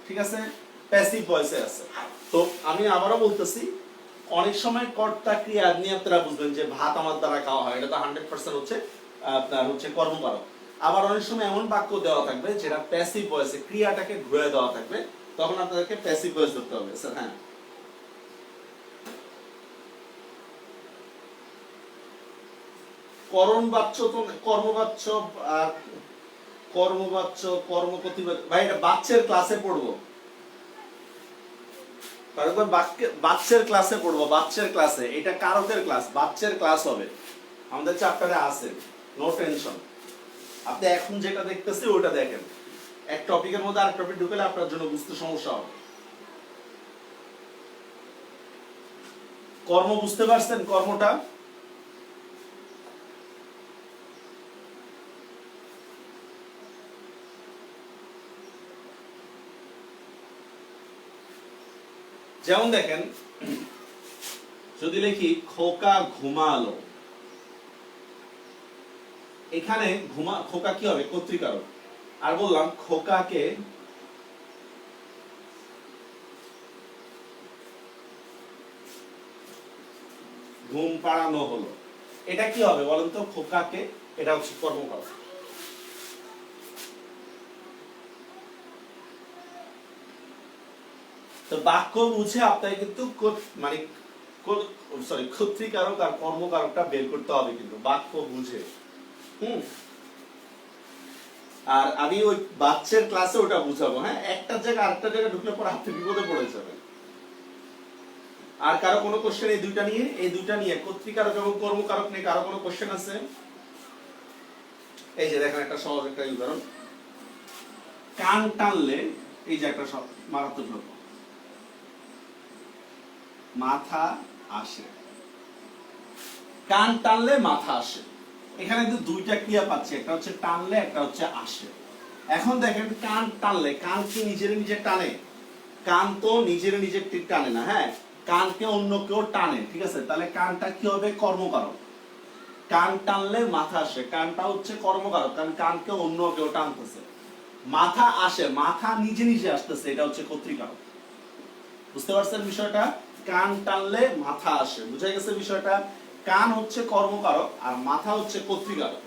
ঠিক আছে, প্যাসিভ ভয়েসে আছে। তো আমি আবারও বলতেছি, অনেক সময় কর্তা ক্রিয়া নিয়ে আপনারা বুঝবেন যে ভাত আমার দ্বারা খাওয়া হয়, এটা তো 100% হচ্ছে আপনার হচ্ছে কর্মকারক। আবার অনেক সময় এমন বাক্য দেওয়া থাকবে যেটা প্যাসিভ ভয়েসে, ক্রিয়াটাকে ঘুরে দেওয়া থাকবে, তখন আপনাদেরকে প্যাসিভ ভয়েস ধরতে হবে। স্যার হ্যাঁ, করণবাচ্য তো কর্মবাচ্য আর কর্মবাচ্য কর্মপ্রতিবাচ্য, ভাই এটা বাচ্চের ক্লাসে পড়বো, বাচ্চের ক্লাসে পড়বো, বাচ্চের ক্লাসে। এটা কারকের ক্লাস, বাচ্চের ক্লাস হবে আমাদের চ্যাপ্টারে আছে, নো টেনশন। আপনি এখন যেটা দেখতেছি ওটা দেখেন, এক টপিকের মধ্যে আরেক টপিক ঢুকলে আপনার জন্য বুঝতে সমস্যা হবে। কর্ম বুঝতে পারছেন? কর্মটা যেমন দেখেন, যদি লিখি খোকা ঘুমালো, এখানে খোকা কি হবে? কর্তৃকারক। আর বললাম খোকাকে ঘুম পাড়ানো হলো, এটা কি হবে বলেন তো? খোকাকে, এটা হচ্ছে কর্মকারক। তো বাক্য বুঝে আপনাকে কিন্তু মানে কর্তৃকারক আর কর্মকারকটা বের করতে হবে কিন্তু বাক্য বুঝে। আর আমি ওই বাচ্চার ক্লাসে ওটা বুঝাবো। হ্যাঁ, একটা জায়গা আরেকটা জায়গায় ঢুকলে পরে আপনি বিপদে পড়ে যাবেন। আর কারো কোনো কোশ্চেন এই দুইটা নিয়ে কর্তৃকারক এবং কর্মকারক নিয়ে কারো কোনো কোশ্চেন আছে? এই যে দেখেন একটা সহজ একটা উদাহরণ, কান টানলে, এই যে একটা মারাত্মক লোক, মাথা আসে। কান টানলে মাথা আসে, এখানে কিন্তু দুইটা ক্রিয়া পাচ্ছি, একটা হচ্ছে টানলে, একটা হচ্ছে আসে। এখন দেখেন কান টানলে, কান কি নিজের নিজে টানে? কান তো নিজের নিজে টানে না। হ্যাঁ, কানকে অন্য কেউ টানে, ঠিক আছে, তাহলে কানটা কি হবে? কর্মকারক। কান টানলে মাথা আসে, কানটা হচ্ছে কর্মকারক, কারণ কানকে অন্য কেউ টানতেছে। মাথা আসে, মাথা নিজে নিজে আসতেছে, এটা হচ্ছে কর্তৃকারক। বুঝতে পারছেন বিষয়টা? কান টানলে মাথা আসে, বুঝা গেছে বিষয়টা? কান হচ্ছে কর্মকারক আর মাথা হচ্ছে কর্তৃকারক।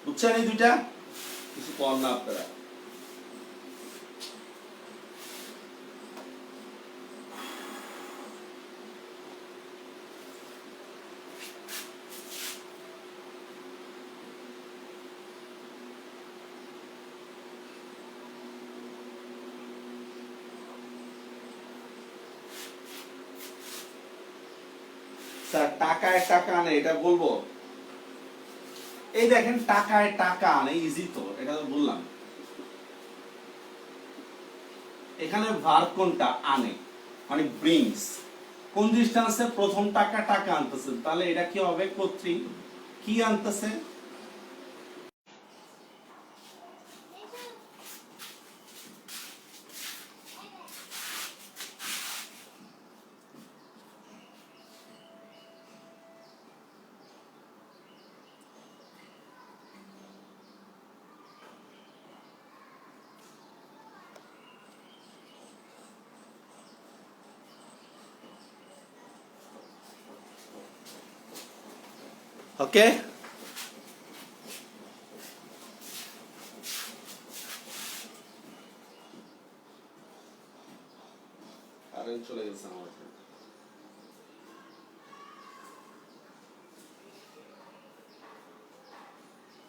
বুঝছেন এই দুইটা? কিছু কর না আপনারা। স্যার টাকায় টাকা আনে, এটা বলবো? এই দেখেন টাকায় টাকা আনে, ইজি তো, এটা তো বললাম। এখানে ভার্ব কোনটা? আনে, মানে ব্রিংস। কোন ডিসটেন্সে প্রথম টাকা টাকা আনতেছে, তাহলে এটা কি হবে? কর্তৃ। কি আনতেছে? ওকে, কারেন্ট চলে গেছে আমার।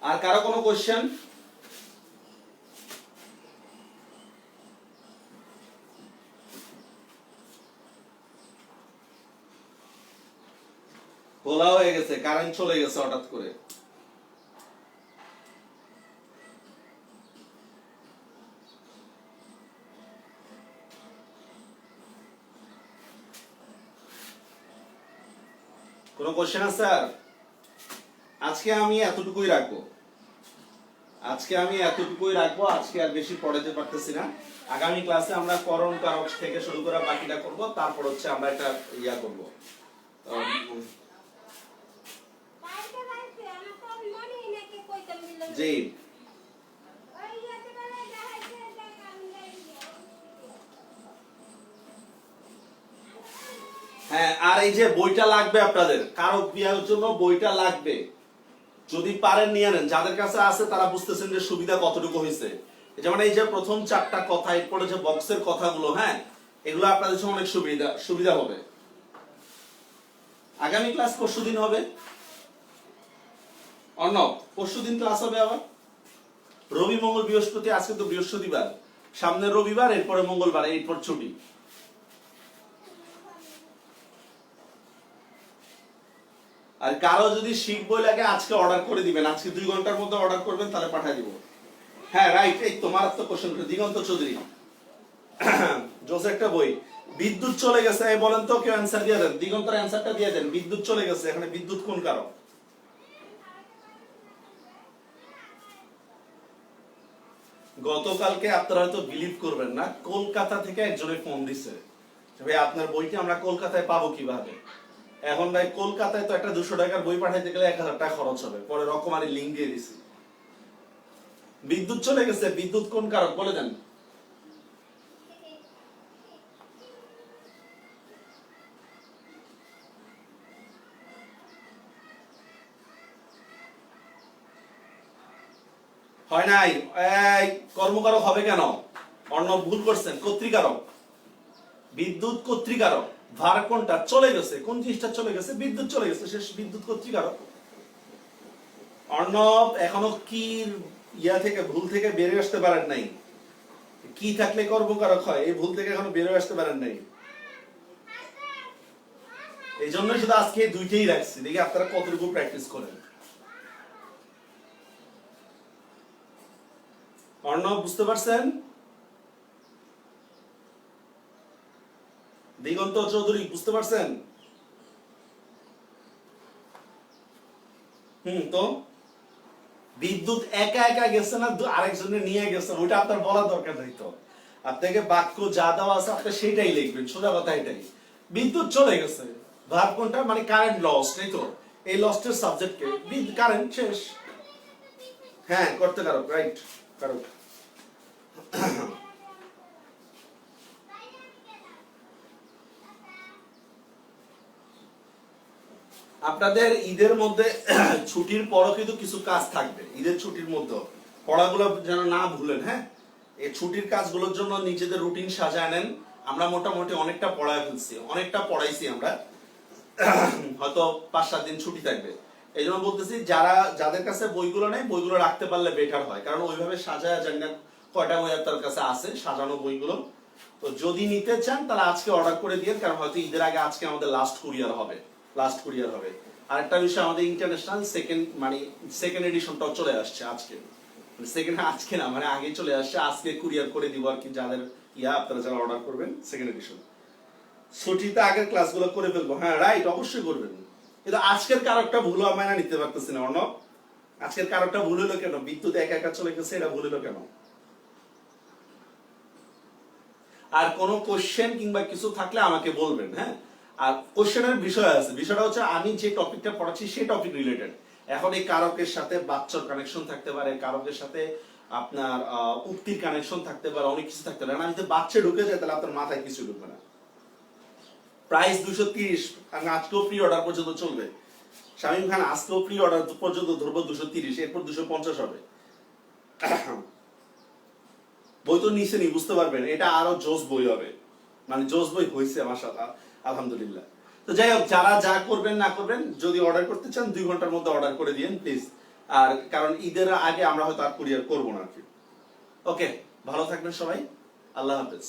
আর কারো কোনো কোশ্চেন? খোলা হয়ে গেছে, কারেন্ট চলে গেছে হঠাৎ করে। কোনো কোশ্চেন আছে স্যার? আজকে আমি এতটুকুই রাখবো, আজকে আর বেশি পড়াতে পারতেছি না। আগামী ক্লাসে আমরা করণ কারক থেকে শুরু করে বাকিটা করব, তারপর হচ্ছে আমরা একটা ইয়া করব। জি হ্যাঁ, আর এই যে বইটা লাগবে আপনাদের, কারক বিয়ার জন্য বইটা লাগবে, যদি পারেন নিয়ে নেন। যাদের কাছে আছে তারা বুঝতেছেন যে সুবিধা কতটুকু হয়েছে। যেমন এই যে প্রথম 4টা কথা, এরপরে যে বক্সের কথাগুলো, হ্যাঁ এগুলো আপনাদের জন্য অনেক সুবিধা হবে। আগামী ক্লাস পরশুদিন হবে, অর্ণব পরশুদিন ক্লাস হবে আবার, রবি মঙ্গল বৃহস্পতি। আজকে তো বৃহস্পতিবার, সামনের রবিবার, এরপরে মঙ্গলবার, এরপর ছুটি। আর কারো যদি শিট বই লাগে আজকে অর্ডার করে দিবেন, আজকে 2 ঘন্টার মধ্যে অর্ডার করবেন, তাহলে পাঠিয়ে দিব। হ্যাঁ রাইট, এই তোমার তো কোশ্চেন করে দিগন্ত চৌধুরী জোস একটা বই। বিদ্যুৎ চলে গেছে, এই বলেন তো, কেউ অ্যানসার দিয়ে দেন, দিগন্তের অ্যানসারটা দিয়ে দেন। বিদ্যুৎ চলে গেছে, এখানে বিদ্যুৎ কোন কারক? গতকালকে আপনারা হয়তো বিলিভ করবেন না, কলকাতা থেকে একজনে ফোন দিছে, ভাই আপনার বইটি আমরা কলকাতায় পাবো কিভাবে। এখন ভাই কলকাতায় তো একটা 200 টাকার বই পাঠাইতে গেলে 1000 টাকা খরচ হবে, পরে রকমারি লিঙ্ক দিয়ে দিছি। বিদ্যুৎ চলে গেছে, বিদ্যুৎ কোন কারক বলে দেন। হয় নাই, এই কর্মকারক হবে কেন? অর্ণব ভুল করছেন, কর্তৃকারক। বিদ্যুৎ কর্তৃকারক। ভার কোনটা চলে গেছে, কোন জিনিসটা চলে গেছে? বিদ্যুৎ চলে গেছে, শেষ, বিদ্যুৎ কর্তৃকারক। অর্ণব এখনো কি ইয়া থেকে, ভুল থেকে বেরিয়ে আসতে পারেন নাই। কি থাকলে কর্মকারক হয়, এই ভুল থেকে এখনো বেরিয়ে আসতে পারেন নাই। এই জন্যই শুধু আজকে দুইটাই রাখছি, দেখি আপনারা কতটুকু প্র্যাকটিস করেন। অর্ণব বুঝতে পারছেন? দিগন্ত চৌধুরী বুঝতে পারছেন? তো বিদ্যুৎ একা একা গেছে না, আরেকজনের নিয়ে গেছে, ওইটা আপনার বলা দরকার নাই তো। আপনাকে বাক্য যা দেওয়া আছে আপনি সেটাই লিখবেন, সোজা কথা এটাই। বিদ্যুৎ চলে গেছে, ভাব কোনটা? মানে কারেন্ট লস্ট, এই তো, এই লস্টের সাবজেক্ট কে? কারেন্ট, শেষ। হ্যাঁ করতে কারক, রাইট, কারক। আপনাদের ঈদের মধ্যে ছুটির পরও কিন্তু কিছু কাজ থাকবে, ঈদের ছুটির মধ্যে পড়াগুলো যেন না ভুলেন। হ্যাঁ, এই ছুটির কাজগুলোর জন্য নিজেদের রুটিন সাজায় নেন। আমরা মোটামুটি অনেকটা পড়ায় ফেলছি, অনেকটা পড়াইছি আমরা, হয়তো 5-7 দিন ছুটি থাকবে। এই জন্য বলতেছি, যাদের কাছে বইগুলো নেই, বইগুলো রাখতে পারলে বেটার হয়, কারণ ওইভাবে সাজায় জানি না কয়টা বই আপনার কাছে আছে সাজানো বইগুলো। তো যদি নিতে চান তাহলে আজকে অর্ডার করে দিয়ে, কারণ হয়তো ঈদের আগে আজকে আমাদের লাস্ট কুরিয়ার হবে। আরেকটা বিষয়, আমাদের ইন্টারন্যাশনাল সেকেন্ড এডিশনটাও চলে আসছে আজকে, আজকে না, মানে আগে চলে আসছে, আজকে কুরিয়ার করে দিব আর কি, যাদের আপনারা যারা অর্ডার করবেন সেকেন্ড এডিশন। ছুটিতে আগের ক্লাসগুলো করে ফেলবো, হ্যাঁ রাইট, অবশ্যই করবেন। কিন্তু আজকের কারকটা ভুল আমরা নিতে পারতেছি না অর্ণব, আজকের কারকটা ভুল হলো কেন? বিদ্যুৎ একা একা চলে গেছে, এটা ভুল হলো কেন? আর কোনো কোশ্চেন কিংবা কিছু থাকলে আমাকে বলবেন। হ্যাঁ, আর কোশ্চেনের বিষয় আছে, বিষয়টা হচ্ছে আমি যে টপিকটা পড়াচ্ছি সেই টপিক রিলেটেড। এখন এই কারকের সাথে বাচ্চার কানেকশন থাকতে পারে, কারকের সাথে আপনার উক্তির কানেকশন থাকতে পারে, অনেক কিছু থাকতে পারে। আমি যদি বাচ্চা ঢুকে যায় তাহলে আপনার মাথায় কিছু ঢুকবে না। প্রাইস 230, আমি আজকেও প্রি অর্ডার পর্যন্ত চলবে। শামীম খান আজকেও প্রি অর্ডার পর্যন্ত ধরবো 230, এরপর 250 হবে। বই তো নিচে নি, বুঝতে পারবেন, এটা আরো জোস বই হবে, মানে জোস বই হয়েছে মাশাআল্লাহ, আলহামদুলিল্লাহ। তো যাই হোক, যারা যা করবেন না করবেন, যদি অর্ডার করতে চান 2 ঘন্টার মধ্যে অর্ডার করে দিন প্লিজ। আর কারণ ঈদের আগে আমরা হয়তো আর কুরিয়ার করবো না আর কি। ওকে, ভালো থাকবেন সবাই, আল্লাহ হাফেজ।